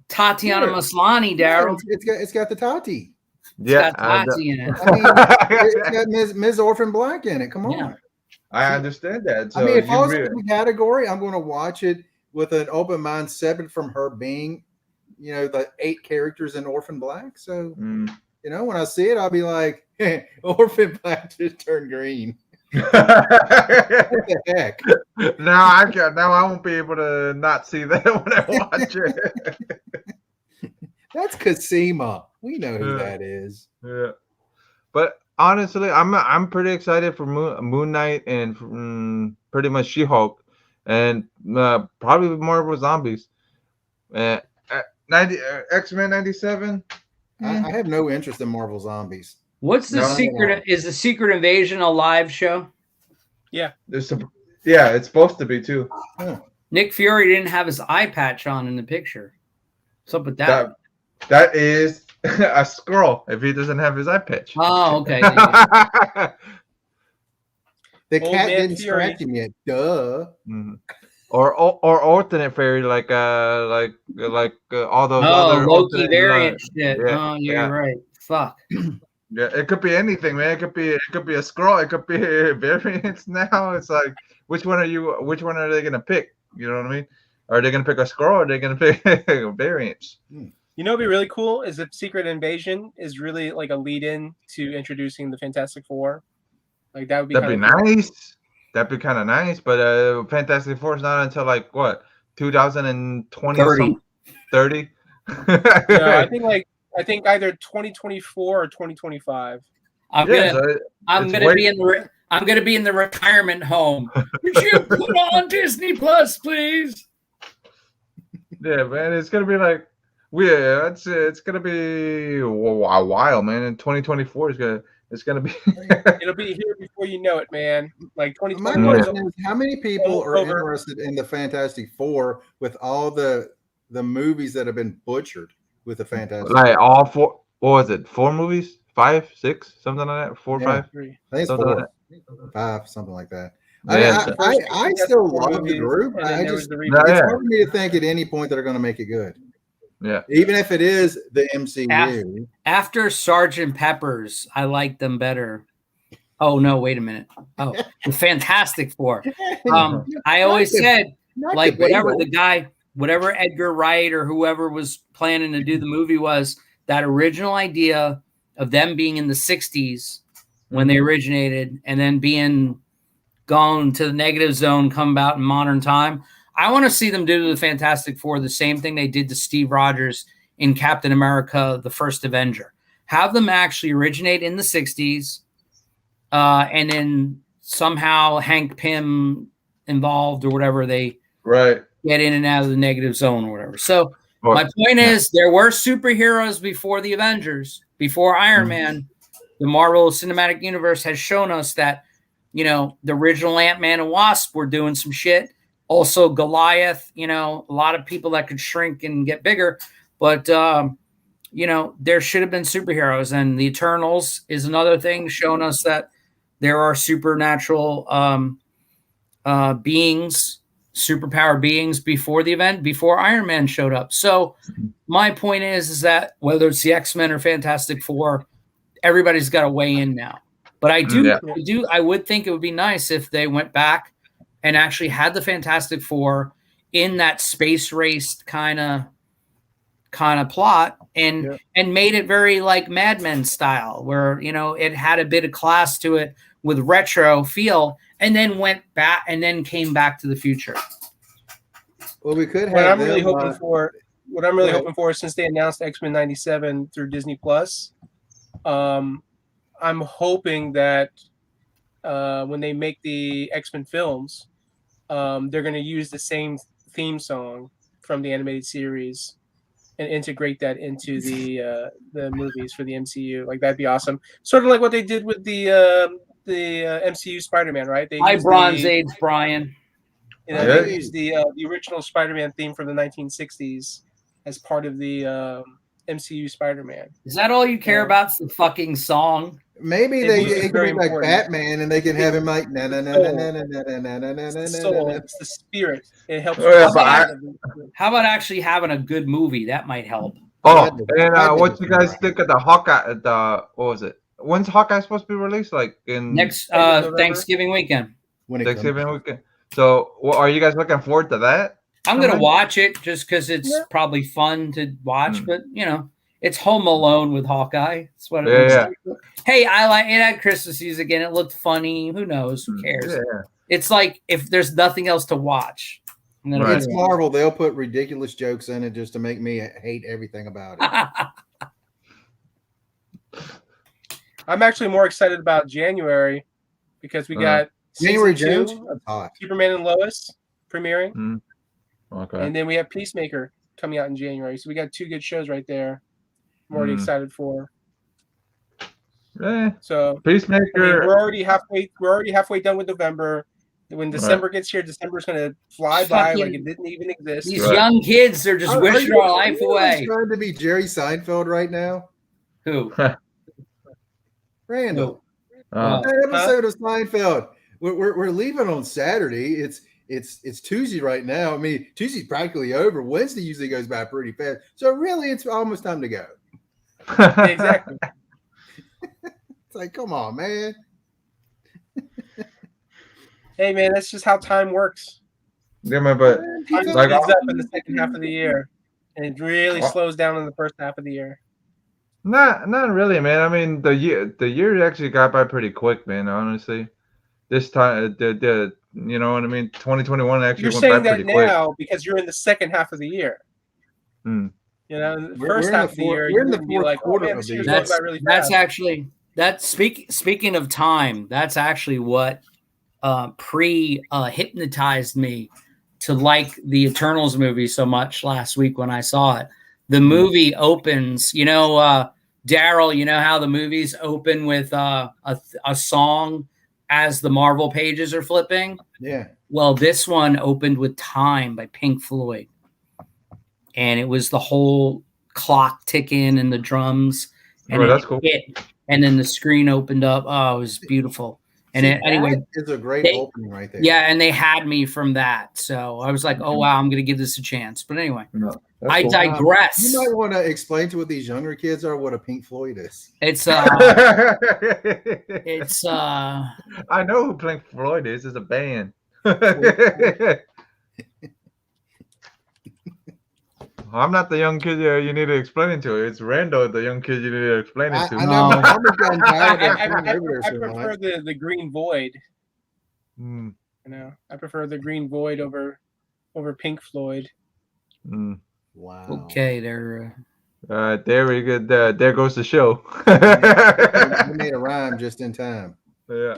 Tatiana Maslany, Daryl. It's got the Tati. It's got Tati in it. I mean, it's got Ms. Orphan Black in it. Come on. Yeah. I understand that. So I mean, if I was in the category, I'm going to watch it with an open mind, separate from her being, the 8 characters in Orphan Black. So, when I see it, I'll be like, hey, Orphan Black just turned green. What the heck? Now I won't be able to not see that when I watch it. That's Cosima. We know who that is. Yeah, but honestly, I'm pretty excited for Moon Knight and pretty much She-Hulk, and probably Marvel Zombies. X-Men 97. I have no interest in Marvel Zombies. What's the secret? Is the Secret Invasion a live show? Yeah, it's supposed to be too. Nick Fury didn't have his eye patch on in the picture. What's up with that? That is a scroll if he doesn't have his eye patch. Oh, okay. The cat didn't scratch him yet. Duh. Mm-hmm. Or alternate fairy like all those other Loki variant shit. Yeah, you're right. Fuck. Yeah, it could be anything, man. It could be a scroll. It could be variants. Now it's like, which one are they gonna pick? You know what I mean? Are they gonna pick a scroll? Or are they gonna pick variants? What'd be really cool is if Secret Invasion is really like a lead-in to introducing the Fantastic Four. Like that'd be nice. That'd be kind of nice, but Fantastic Four is not until like what 2020 30. No, I think either 2024 or 2025. I'm gonna be in the retirement home. Would you put on Disney Plus, please? Yeah, man, it's gonna be like it's gonna be a while, man. In 2024 it's gonna be. It'll be here before you know it, man. Like 2024. My question is, how many people are interested in the Fantastic Four with all the movies that have been butchered with the Fantastic? Like all 4. What was it? 4 movies? 5, 6, something like that. 4, 5. 3. I think it's 4, like 5, something like that. Yeah, I still love the group. It's hard for me to think at any point that are going to make it good. Yeah, even if it is the MCU. After Sgt. Pepper's, I like them better. Oh no! Wait a minute. Oh, the Fantastic Four. I always said like whatever Edgar Wright or whoever was planning to do the movie was that original idea of them being in the '60s when they originated, and then being gone to the negative zone, come about in modern time. I want to see them do to the Fantastic Four the same thing they did to Steve Rogers in Captain America, the First Avenger. Have them actually originate in the 60s, and then somehow Hank Pym involved or whatever they. Right. get in and out of the negative zone or whatever. So my point is, there were superheroes before the Avengers, before Iron Man. The Marvel Cinematic Universe has shown us that, you know, the original Ant-Man and Wasp were doing some shit. Also Goliath, you know, a lot of people that could shrink and get bigger. But, you know, there should have been superheroes. And the Eternals is another thing showing us that there are supernatural beings, superpower beings before the event, before Iron Man showed up. So my point is that whether it's the X-Men or Fantastic Four, everybody's got to weigh in now. But I would think it would be nice if they went back and actually had the Fantastic Four in that space race kind of plot and made it very like Mad Men style, where, you know, it had a bit of class to it with retro feel, and then went back and then came back to the future. Well, we could have. What I'm really hoping for, since they announced X-Men '97 through Disney Plus, I'm hoping that when they make the X-Men films, they're going to use the same theme song from the animated series and integrate that into the movies for the MCU. Like, that'd be awesome. Sort of like what they did with the MCU Spider-Man, right? Hi, Bronze Age Brian. You know, they used the original Spider-Man theme from the 1960s as part of the MCU Spider-Man. Is that all you care about? The fucking song? Maybe they can be like Batman, and they can have him like na na na na na na na na na na. It's the spirit. It helps. How about actually having a good movie? That might help. Oh, and what you guys think of the Hawkeye? What was it? When's Hawkeye supposed to be released? Like in next Thanksgiving weekend. Thanksgiving weekend. So, are you guys looking forward to that? I'm gonna watch it just because it's probably fun to watch. But you know, it's Home Alone with Hawkeye. That's what it is. Like. Hey, I like it at Christmas music and it looked funny. Who knows? Who cares? Yeah. It's like if there's nothing else to watch. It's Marvel. They'll put ridiculous jokes in it just to make me hate everything about it. I'm actually more excited about January because we got January 2 of Superman and Lois premiering. Okay. And then we have Peacemaker coming out in January. So we got 2 good shows right there. I'm already excited for. So Peacemaker. I mean, we're already halfway done with November. When December gets here, December's gonna fly by like it didn't even exist. These young kids are just wishing our life away. Trying to be Jerry Seinfeld right now. Who? Randall. That episode of Seinfeld. We're leaving on Saturday. It's Tuesday right now. I mean, Tuesday's practically over. Wednesday usually goes by pretty fast. So really, it's almost time to go. Exactly. It's like, come on, man. Hey, man, that's just how time works. Yeah, man, but time speeds up in the second half of the year, and it really slows down in the first half of the year. Not really, man. I mean, the year actually got by pretty quick, man. Honestly, this time, the you know what I mean. 2021 actually went by pretty quick. You're saying that now because you're in the second half of the year. You know, in the first half of the year, you're in the fourth quarter of the year. That's actually speaking of time. That's actually what hypnotized me to like the Eternals movie so much last week when I saw it. The movie opens, you know, Daryl, you know how the movies open with a song as the Marvel pages are flipping? Yeah. Well, this one opened with Time by Pink Floyd. And it was the whole clock ticking and the drums. And that's cool. And then the screen opened up. Oh, it was beautiful. And anyway, it's a great opening right there. Yeah, and they had me from that. So I was like, oh, wow, I'm going to give this a chance. But anyway, I digress. You might want to explain to what these younger kids are what a Pink Floyd is. It's I know who Pink Floyd is. It's a band. I'm not the young kid you need to explain it to. It's Randall, the young kid you need to explain it to. I prefer the Green Void. You know, I prefer the Green Void over Pink Floyd. Wow. Okay, there we go. There goes the show. We made a rhyme just in time. Yeah.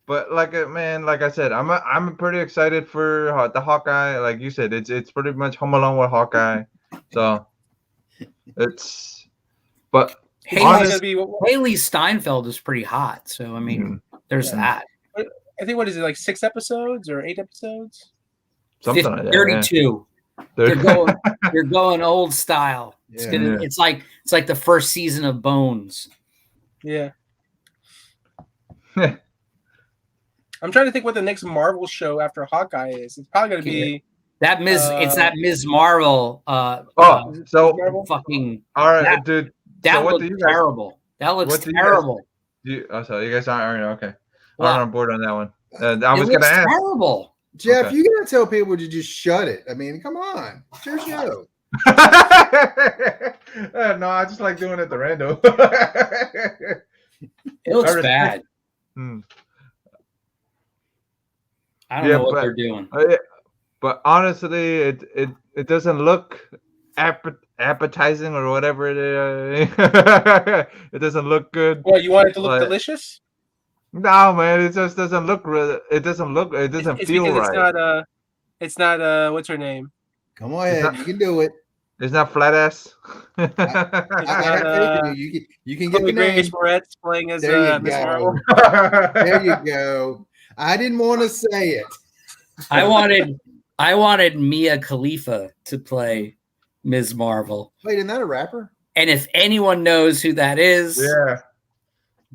But like man, like I said, I'm pretty excited for the Hawkeye. Like you said, it's pretty much Home Alone with Hawkeye. So it's but Haley Steinfeld is pretty hot. So I mean, there's that. I think what is it like 6 episodes or 8 episodes? Something like that. 32. Yeah. They're going old style. It's like the first season of Bones. Yeah. I'm trying to think what the next Marvel show after Hawkeye is. It's probably going to be that it's that Ms. Marvel. So fucking. All right, dude. That looks terrible. That looks terrible. You guys aren't okay. I'm on board on that one. I was going to ask. Terrible. Jeff, you gotta tell people to just shut it. I mean, come on, it's your show. No, I just like doing it the random. It looks bad. I don't know what they're doing. But honestly, it doesn't look appetizing or whatever it is. It doesn't look good. Well, you want it to look delicious? No, man, it just doesn't look. It doesn't feel right. It's not. What's her name? Come on ahead, you can do it. It's not flat ass. I have faith in you. You can get the Grace Moretz playing as Miss Marvel. There you go. I didn't want to say it. I wanted Mia Khalifa to play Ms. Marvel. Wait, isn't that a rapper? And if anyone knows who that is,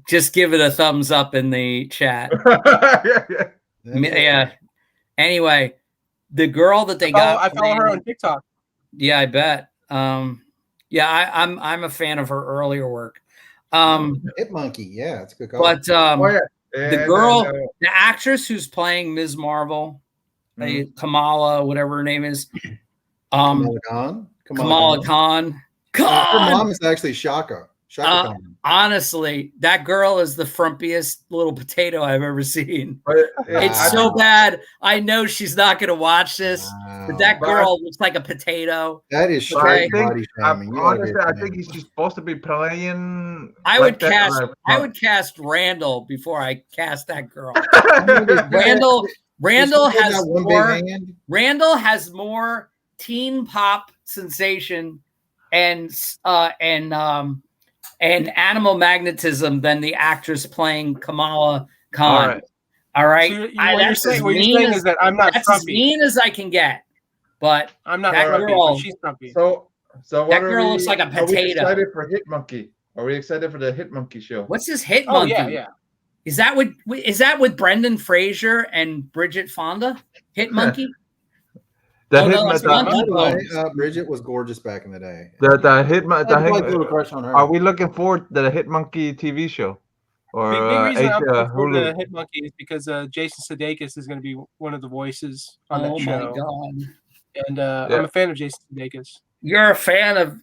just give it a thumbs up in the chat. Yeah. Anyway, the girl that they got. I follow her on TikTok. Yeah, I bet. I'm a fan of her earlier work. Hit Monkey, yeah, it's a good call. But the girl, the actress who's playing Ms. Marvel, Kamala, whatever her name is, Kamala Khan. Kamala Khan. Her mom is actually Shaka. Honestly, that girl is the frumpiest little potato I've ever seen. It's so bad. I know she's not going to watch this, but that girl looks like a potato. That is straight body shaming. Honestly, I think she's supposed to be playing. I would cast Randall before I cast that girl. Randall has more teen pop sensation and animal magnetism than the actress playing Kamala Khan. All right. So what you're saying is that I'm not that's frumpy. As mean as I can get, but I'm not that frumpy, girl. but she's frumpy. So that girl looks like a potato. Are we excited for Hit Monkey? Are we excited for the Hit Monkey show? What's this Hit Monkey? Yeah. Is that with Brendan Fraser and Bridget Fonda? Hit Monkey. Bridget was gorgeous back in the day. Are we looking forward to the Hit Monkey TV show? Or big reason I'm looking forward to the Hit Monkey is because Jason Sudeikis is going to be one of the voices on that show. Oh my god! And I'm a fan of Jason Sudeikis. You're a fan of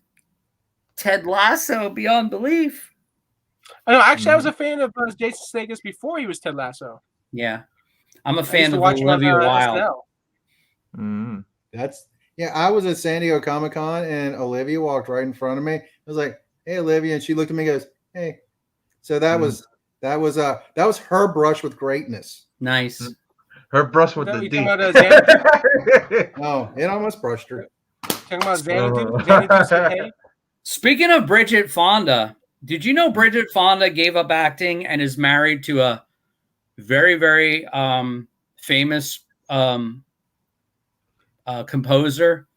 Ted Lasso beyond belief. I know. Actually, I was a fan of Jason Sudeikis before he was Ted Lasso. Yeah, I'm a fan of Olivia Wilde. I was at San Diego Comic-Con and Olivia walked right in front of me. I was like, "Hey, Olivia," and she looked at me and goes, "Hey." So that was her brush with greatness. Nice. Her brush with the D. Oh, it almost brushed her. Talking about Xanadu. Speaking of Bridget Fonda, did you know Bridget Fonda gave up acting and is married to a very, very famous composer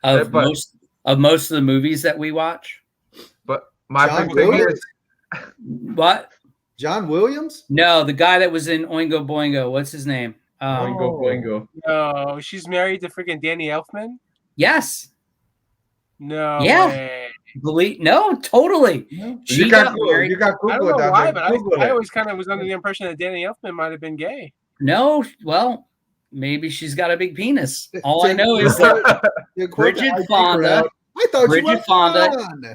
of most of the movies that we watch? But my thing is, what? John Williams? No, the guy that was in Oingo Boingo. What's his name? Oingo Boingo. No, she's married to freaking Danny Elfman. Yes. No. Yeah. Way. No, totally. No. You got Google. I don't know why, but I always kind of was under the impression that Danny Elfman might have been gay. No, well, maybe she's got a big penis. All I know is that Bridget Fonda.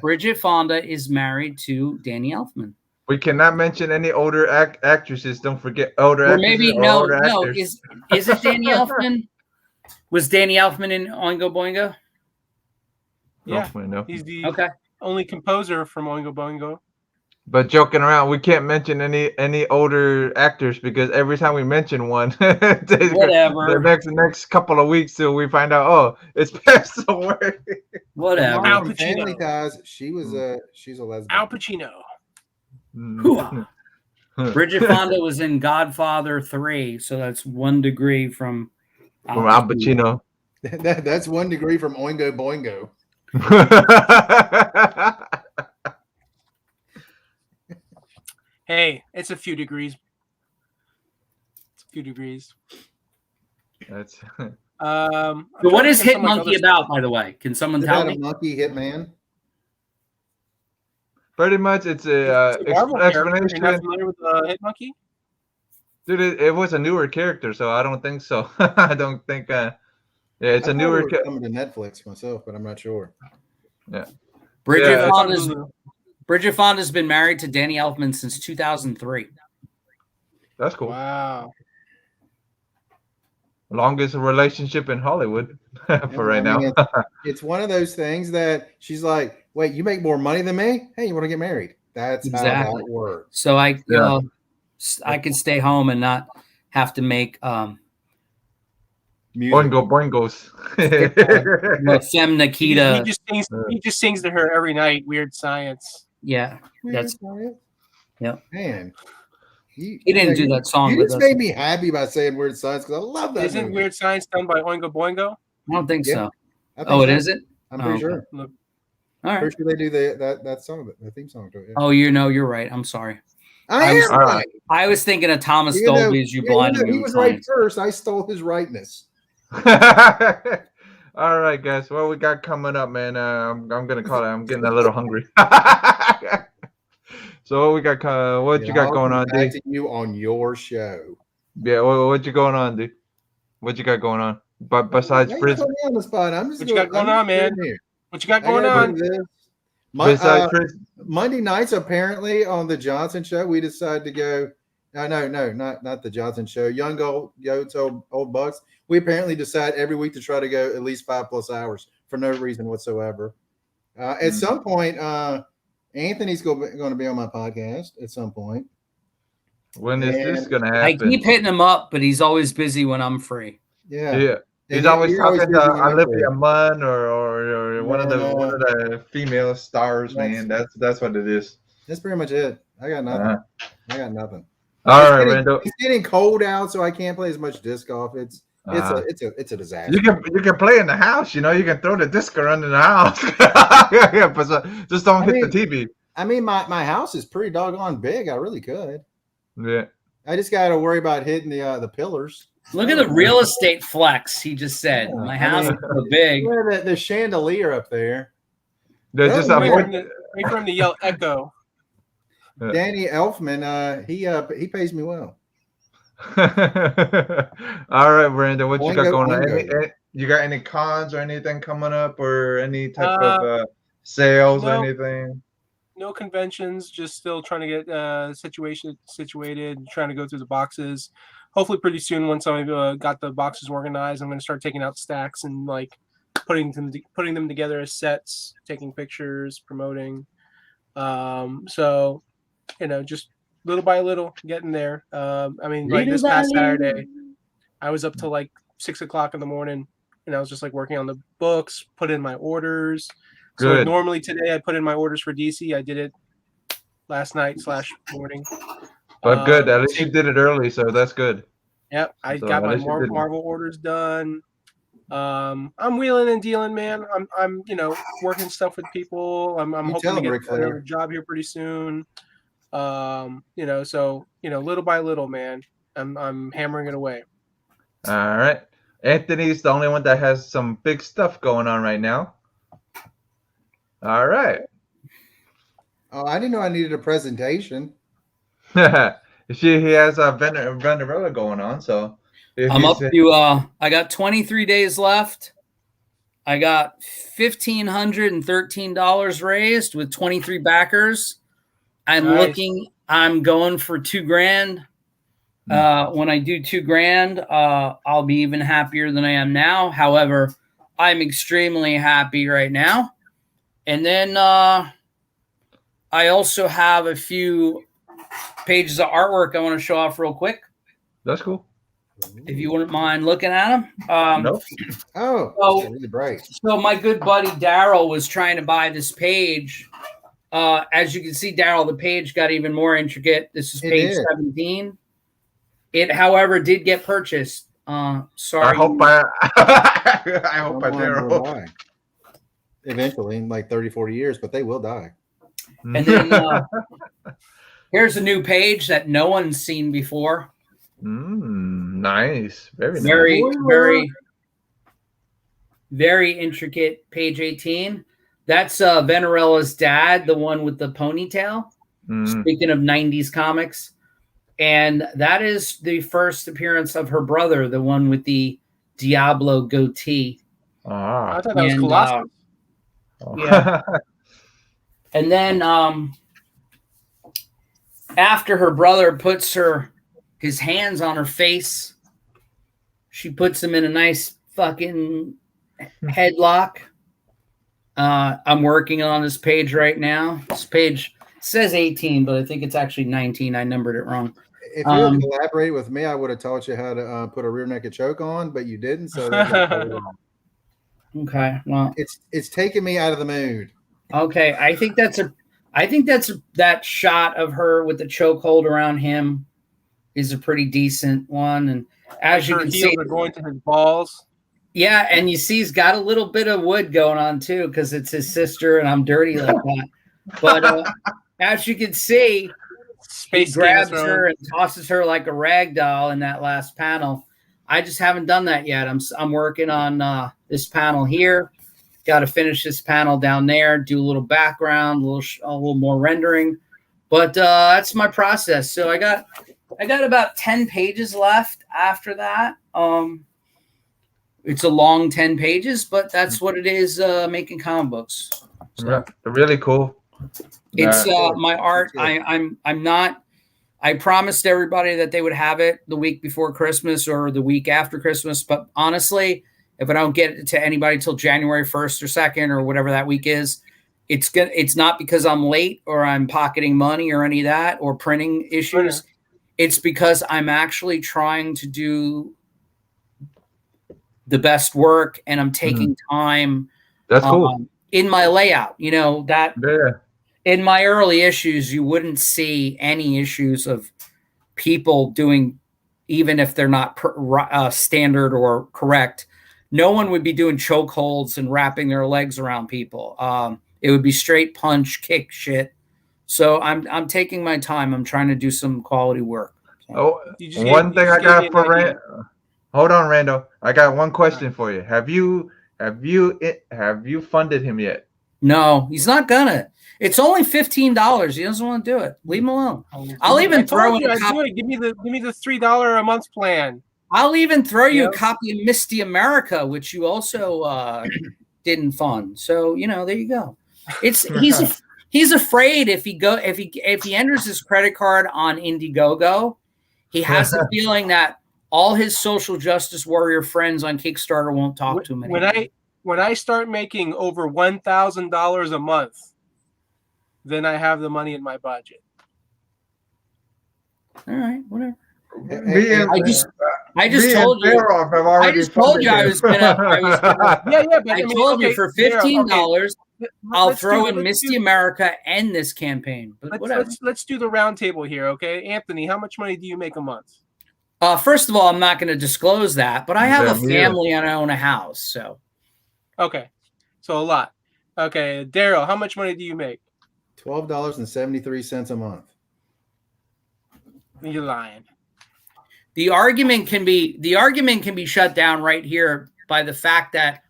Bridget Fonda is married to Danny Elfman. We cannot mention any older actresses. Don't forget older actresses. Maybe no. Is it Danny Elfman? Was Danny Elfman in Oingo Boingo? Yeah, he's the only composer from Oingo Boingo. But joking around, we can't mention any older actors because every time we mention one, Whatever. the next couple of weeks till we find out, oh, it's passed away. Whatever. Al From Pacino. Family Ties, she's a lesbian. Al Pacino. Bridget Fonda was in Godfather 3, so that's 1 degree from Al Pacino. That's 1 degree from Oingo Boingo. Hey, it's a few degrees. It's a few degrees. That's So what is Hit Monkey about, by the way? Can someone tell me? A monkey hitman. pretty much it's a explanation. You're not familiar with Hit Monkey? Dude, it was a newer character, so I don't think so. I don't think. Yeah, it's a newer. Coming to Netflix myself, but I'm not sure. Yeah. Bridget Fonda's been married to Danny Elfman since 2003. That's cool. Wow. Longest relationship in Hollywood for right now. It's one of those things that she's like, "Wait, you make more money than me? Hey, you want to get married?" That's how that works. So I could stay home and not have to make Boingo boingos. Fem Nikita. He just sings to her every night. Weird Science. Yeah, yeah. Man, he didn't do that song. You just made me happy by saying Weird Science because I love that. Isn't Weird Science done by Oingo Boingo? I don't think so. It isn't? I'm pretty sure. All right. Pretty sure they do that song, the theme song to it. Yeah. Oh, you're right. I'm sorry. I was thinking of Thomas Dolby's "You Blinded Me." He was right first. I stole his rightness. All right, guys. What we got coming up, man? I'm gonna call it. I'm getting a little hungry. So what we got? What you got going on, D? To you on your show. Yeah, what you going on, D? What you got going on? But besides prison, on the spot. I'm just what you got going on, man? What you got going on? Monday nights, apparently, on the Johnson show, we decided to go. No, not the Johnson show. Young Goats, old Bucks. We apparently decide every week to try to go at least 5+ hours for no reason whatsoever. At some point, Anthony's going to be on my podcast at some point. When is this going to happen? I keep hitting him up, but he's always busy when I'm free. Yeah. He's always talking to Olivia Munn or one of the female stars, man. That's what it is. That's pretty much it. I got nothing. All right, Randall. It's getting cold out, so I can't play as much disc golf. It's a disaster. You can play in the house. You can throw the disc around in the house. But just don't hit the TV. I mean, my house is pretty doggone big. I really could. Yeah. I just got to worry about hitting the pillars. Look at the real estate flex. He just said, "My house is so big." The chandelier up there. There's just wait for him to yell echo. Danny Elfman, he pays me well. All right, Brandon, what you got going on? You got any cons or anything coming up, or any type of sales or anything? No conventions. Just still trying to get situated. Trying to go through the boxes. Hopefully, pretty soon, once I've got the boxes organized, I'm going to start taking out stacks and putting them together as sets, taking pictures, promoting. So, just little by little, getting there. This past Saturday, I was up till 6 o'clock in the morning, and I was just working on the books, put in my orders. Good. So normally today I put in my orders for DC. I did it last night / morning. But good, at least you did it early, so that's good. Yep, I got my Marvel orders done. I'm wheeling and dealing, man. I'm working stuff with people. I'm hoping to get another job here pretty soon. So little by little, man, I'm hammering it away. All right, Anthony's the only one that has some big stuff going on right now. All right. Oh, I didn't know I needed a presentation. He has a Vanderella going on, so I'm up to. I got 23 days left. I got $1,513 raised with 23 backers. I'm going for $2,000. When I do $2,000, I'll be even happier than I am now. However, I'm extremely happy right now. And then I also have a few pages of artwork I want to show off real quick. That's cool. If you wouldn't mind looking at them. Nope. Oh, so, really bright. So my good buddy Daryl was trying to buy this page. As you can see, Daryl, the page got even more intricate. This is page 17. It, however, did get purchased. Sorry. I hope I hope I do. Eventually, in like 30, 40 years, but they will die. And then here's a new page that no one's seen before. Nice. Very nice. Very intricate. Page 18. That's Venerella's dad, the one with the ponytail. Speaking of 90s comics. And that is the first appearance of her brother, the one with the Diablo goatee. I thought that was Colossus. Yeah. And then after her brother puts his hands on her face, she puts him in a nice fucking headlock. I'm working on this page right now. This page says 18, but I think it's actually 19. I numbered it wrong. If you had collaborated with me, I would have taught you how to put a rear naked choke on, but you didn't. So okay, well, it's taking me out of the mood. Okay, I think that shot of her with the chokehold around him is a pretty decent one. And as you can see, are going to his balls. Yeah, and you see he's got a little bit of wood going on too, because it's his sister, and I'm dirty like that. But as you can see, he grabs her and tosses her like a rag doll in that last panel. I just haven't done that yet. I'm working on this panel here. Got to finish this panel down there, do a little background, a little more rendering. But that's my process. So I got about 10 pages left after that. It's a long 10 pages, but that's what it is making comic books. So, they're really cool. It's my art. I promised everybody that they would have it the week before Christmas or the week after Christmas. But honestly, if I don't get it to anybody till January 1st or 2nd or whatever that week is, it's not because I'm late or I'm pocketing money or any of that or printing issues. Okay. It's because I'm actually trying to do the best work and I'm taking time. That's cool. In my layout, in my early issues, you wouldn't see any issues of people doing, even if they're not standard or correct. No one would be doing chokeholds and wrapping their legs around people. It would be straight punch, kick shit. So I'm taking my time. I'm trying to do some quality work. So. One thing I got for Rand. Hold on, Rando. I got one question for you. Have you funded him yet? No, he's not gonna. It's only $15. He doesn't want to do it. Leave him alone. I'll even throw in a copy. Give me the $3 a month plan. I'll even throw you a copy of Misty America, which you also didn't fund. So there you go. He's afraid if he enters his credit card on Indiegogo, he has the feeling that all his social justice warrior friends on Kickstarter won't talk to him anymore. When I start making over $1,000 a month, then I have the money in my budget. All right, whatever. I just told you I was gonna. Yeah, but I told you for $15, I'll throw in Misty America and this campaign. But let's do the round table here, okay? Anthony, how much money do you make a month? First of all, I'm not going to disclose that, but I have a family and I own a house, so. Okay, so a lot. Okay, Daryl, how much money do you make? $12.73 a month. You're lying. The argument can be shut down right here by the fact that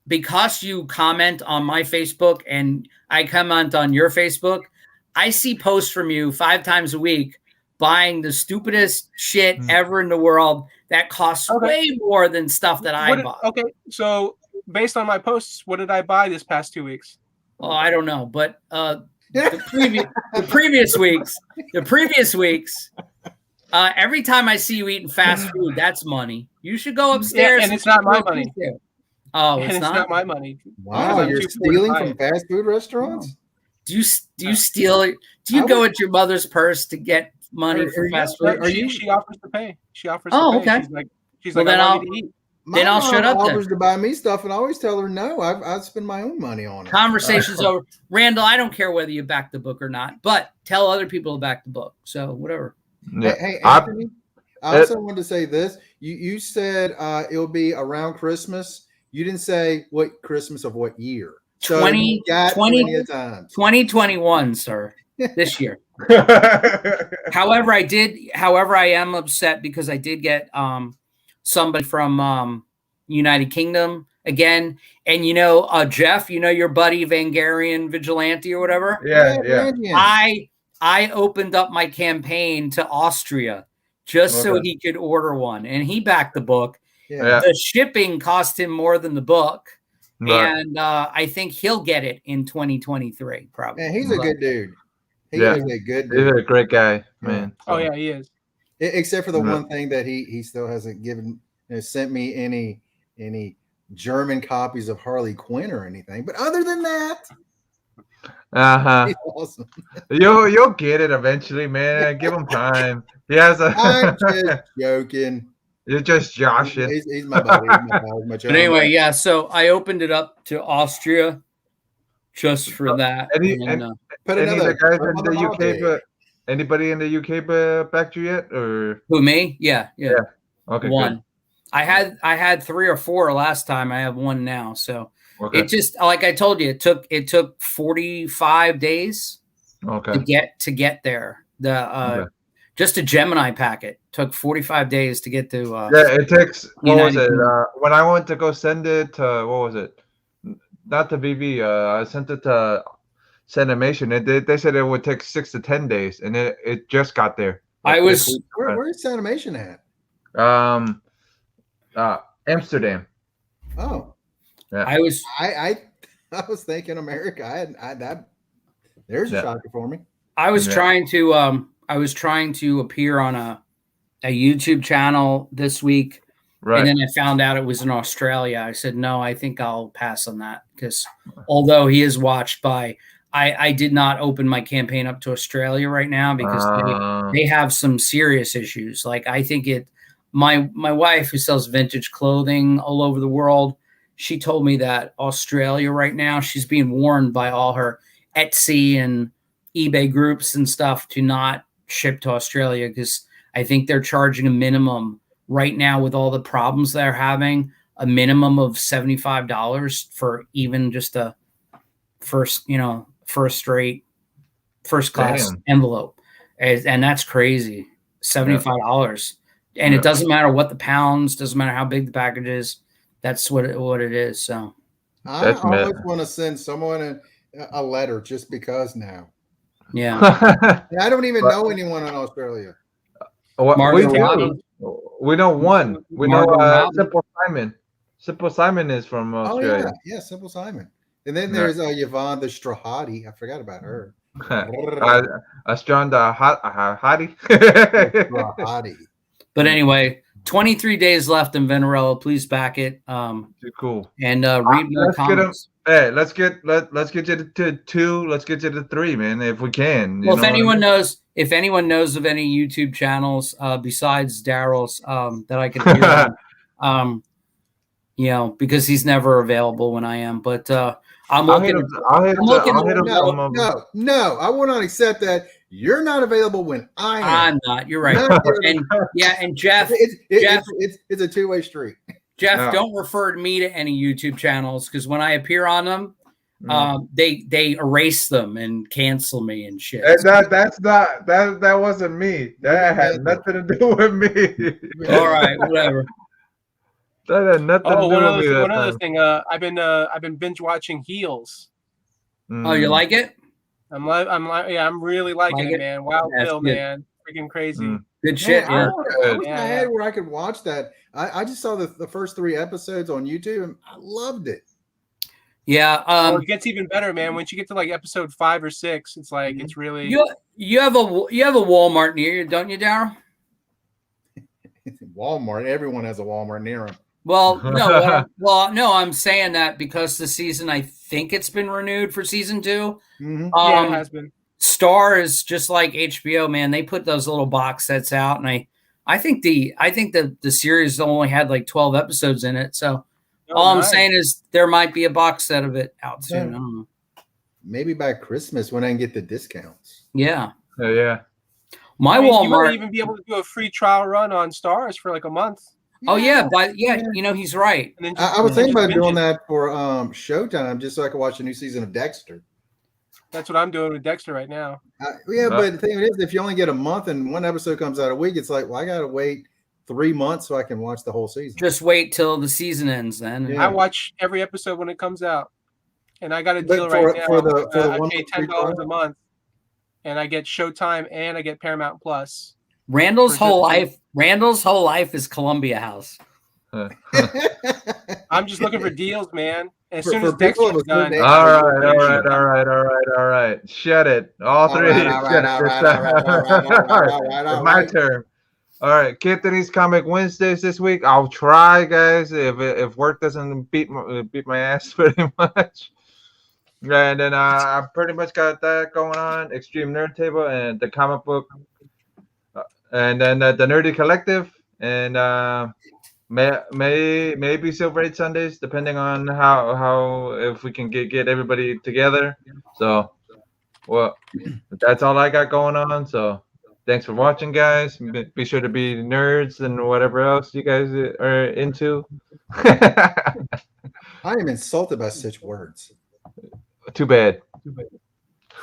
because you comment on my Facebook and I comment on your Facebook, I see posts from you 5 times a week buying the stupidest shit ever in the world that costs way more than stuff that I bought. Okay, so based on my posts, what did I buy this past 2 weeks? Oh, I don't know, but the previous weeks, every time I see you eating fast food, that's money. You should go upstairs. Yeah, and it's not my money. Oh, it's not my money. Wow, you're stealing from fast food restaurants? Do you steal it? Do you go at your mother's purse to get money for fast food? She offers to pay. She offers to pay. Okay. She's like, I want you to eat. Then I'll shut up. Offers to buy me stuff, and I always tell her no. I spend my own money on it. Conversation's over. Randall, I don't care whether you back the book or not, but tell other people to back the book. So whatever. Yeah. Hey, Anthony, I also wanted to say this. You said it'll be around Christmas. You didn't say what Christmas of what year. So 2021, sir. This year. However, I am upset because I did get somebody from United Kingdom again. And Jeff, your buddy Vangarian Vigilante or whatever. Yeah. I opened up my campaign to Austria just so he could order one, and he backed the book. Yeah. The shipping cost him more than the book. Right. And I think he'll get it in 2023, probably. And he's a good dude. He's a good dude. He's a great guy, man. Oh yeah, he is. Except for the one thing that he still hasn't sent me any German copies of Harley Quinn or anything. But other than that, he's awesome. You'll get it eventually, man. Give him time. He has a. I'm just joking. You're just joshing. He's my buddy. But anyway, yeah. So I opened it up to Austria just for that. Any of the guys in the UK, anybody in the UK backed you yet, or who, me? Yeah. Okay, one. Good. I had 3 or 4 last time. I have 1 now. So it just, like I told you, it took 45 days. To get there. Just a Gemini packet took 45 days to get to. It takes. What was it? When I went to go send it to, what was it? Not to VV. I sent it to Sendimation. They said it would take 6 to 10 days, and it just got there. Where's Sendimation at? Amsterdam. Oh, yeah. I was thinking America. There's a shocker for me. I was trying to appear on a YouTube channel this week, and then I found out it was in Australia. I said, no, I think I'll pass on that, because although he is watched by, I did not open my campaign up to Australia right now because they have some serious issues. Like, I think my wife, who sells vintage clothing all over the world, she told me that Australia right now, she's being warned by all her Etsy and eBay groups and stuff to not ship to Australia, because I think they're charging a minimum right now with all the problems they're having, a minimum of $75 for even just a first class envelope. And that's crazy. $75. And it doesn't matter what the pounds, doesn't matter how big the package is. That's what it is. So I always want to send someone a letter just because now. Yeah. I don't even know anyone in Australia. We know one. We know Simple Simon. Simple Simon is from Australia. Oh, yeah, Simple Simon. And then there's Yvonne the Strahati. I forgot about her. Astranda Hadi. But anyway, 23 days left in Venerella. Please back it. Cool. And read more comments. Let's get you to 2. Let's get you to 3, man, if we can. Well, if anyone knows of any YouTube channels besides Daryl's that I can hear on, because he's never available when I am. But I'm looking. No, I will not accept that. You're not available when I am. I'm not. You're right. And Jeff, it's a two-way street. Jeff, don't refer to me to any YouTube channels, because when I appear on them, they erase them and cancel me and shit. That wasn't me. That had nothing to do with me. All right, whatever. That had nothing to do with me. One other thing. I've been binge watching Heels. Oh, you like it? I'm really liking it, man. Wild Bill, man, freaking crazy. Good shit. I wish I had where I could watch that. I just saw the first 3 episodes on YouTube, and I loved it. Yeah. It gets even better, man. Once you get to like episode 5 or 6, it's like it's really. You have a Walmart near you, don't you, Daryl? Walmart. Everyone has a Walmart near them. Well, no. I'm saying that because this season I think it's been renewed for season 2. Mm-hmm. Yeah, it has been. Star is just like HBO, man. They put those little box sets out, and I think the series only had like 12 episodes in it. So all I'm saying is there might be a box set of it out soon. I don't know. Maybe by Christmas when I can get the discounts. Yeah. Yeah. My Walmart. You might even be able to do a free trial run on Stars for like a month. Oh yeah, but he's right. And then I was thinking about doing that for Showtime just so I could watch a new season of Dexter. That's what I'm doing with Dexter right now. But the thing is, if you only get a month and one episode comes out a week, it's like, well, I got to wait 3 months so I can watch the whole season. Just wait till the season ends then. Yeah. I watch every episode when it comes out. And I got a deal right now. I pay $10 a month. And I get Showtime and I get Paramount Plus. Randall's whole life is Columbia House. I'm just looking for deals, man. As soon as Dexter's done. All right. Shut it. All three of you. My turn. All right. Anthony's Comic Wednesdays this week. I'll try, guys, if work doesn't beat my ass pretty much. And then I pretty much got that going on. Extreme Nerd Table and the comic book. And then the Nerdy Collective. And maybe Silver 8 Sundays, depending on how if we can get everybody together. So, well, that's all I got going on. So, thanks for watching, guys. Be sure to be nerds and whatever else you guys are into. I am insulted by such words. Too bad.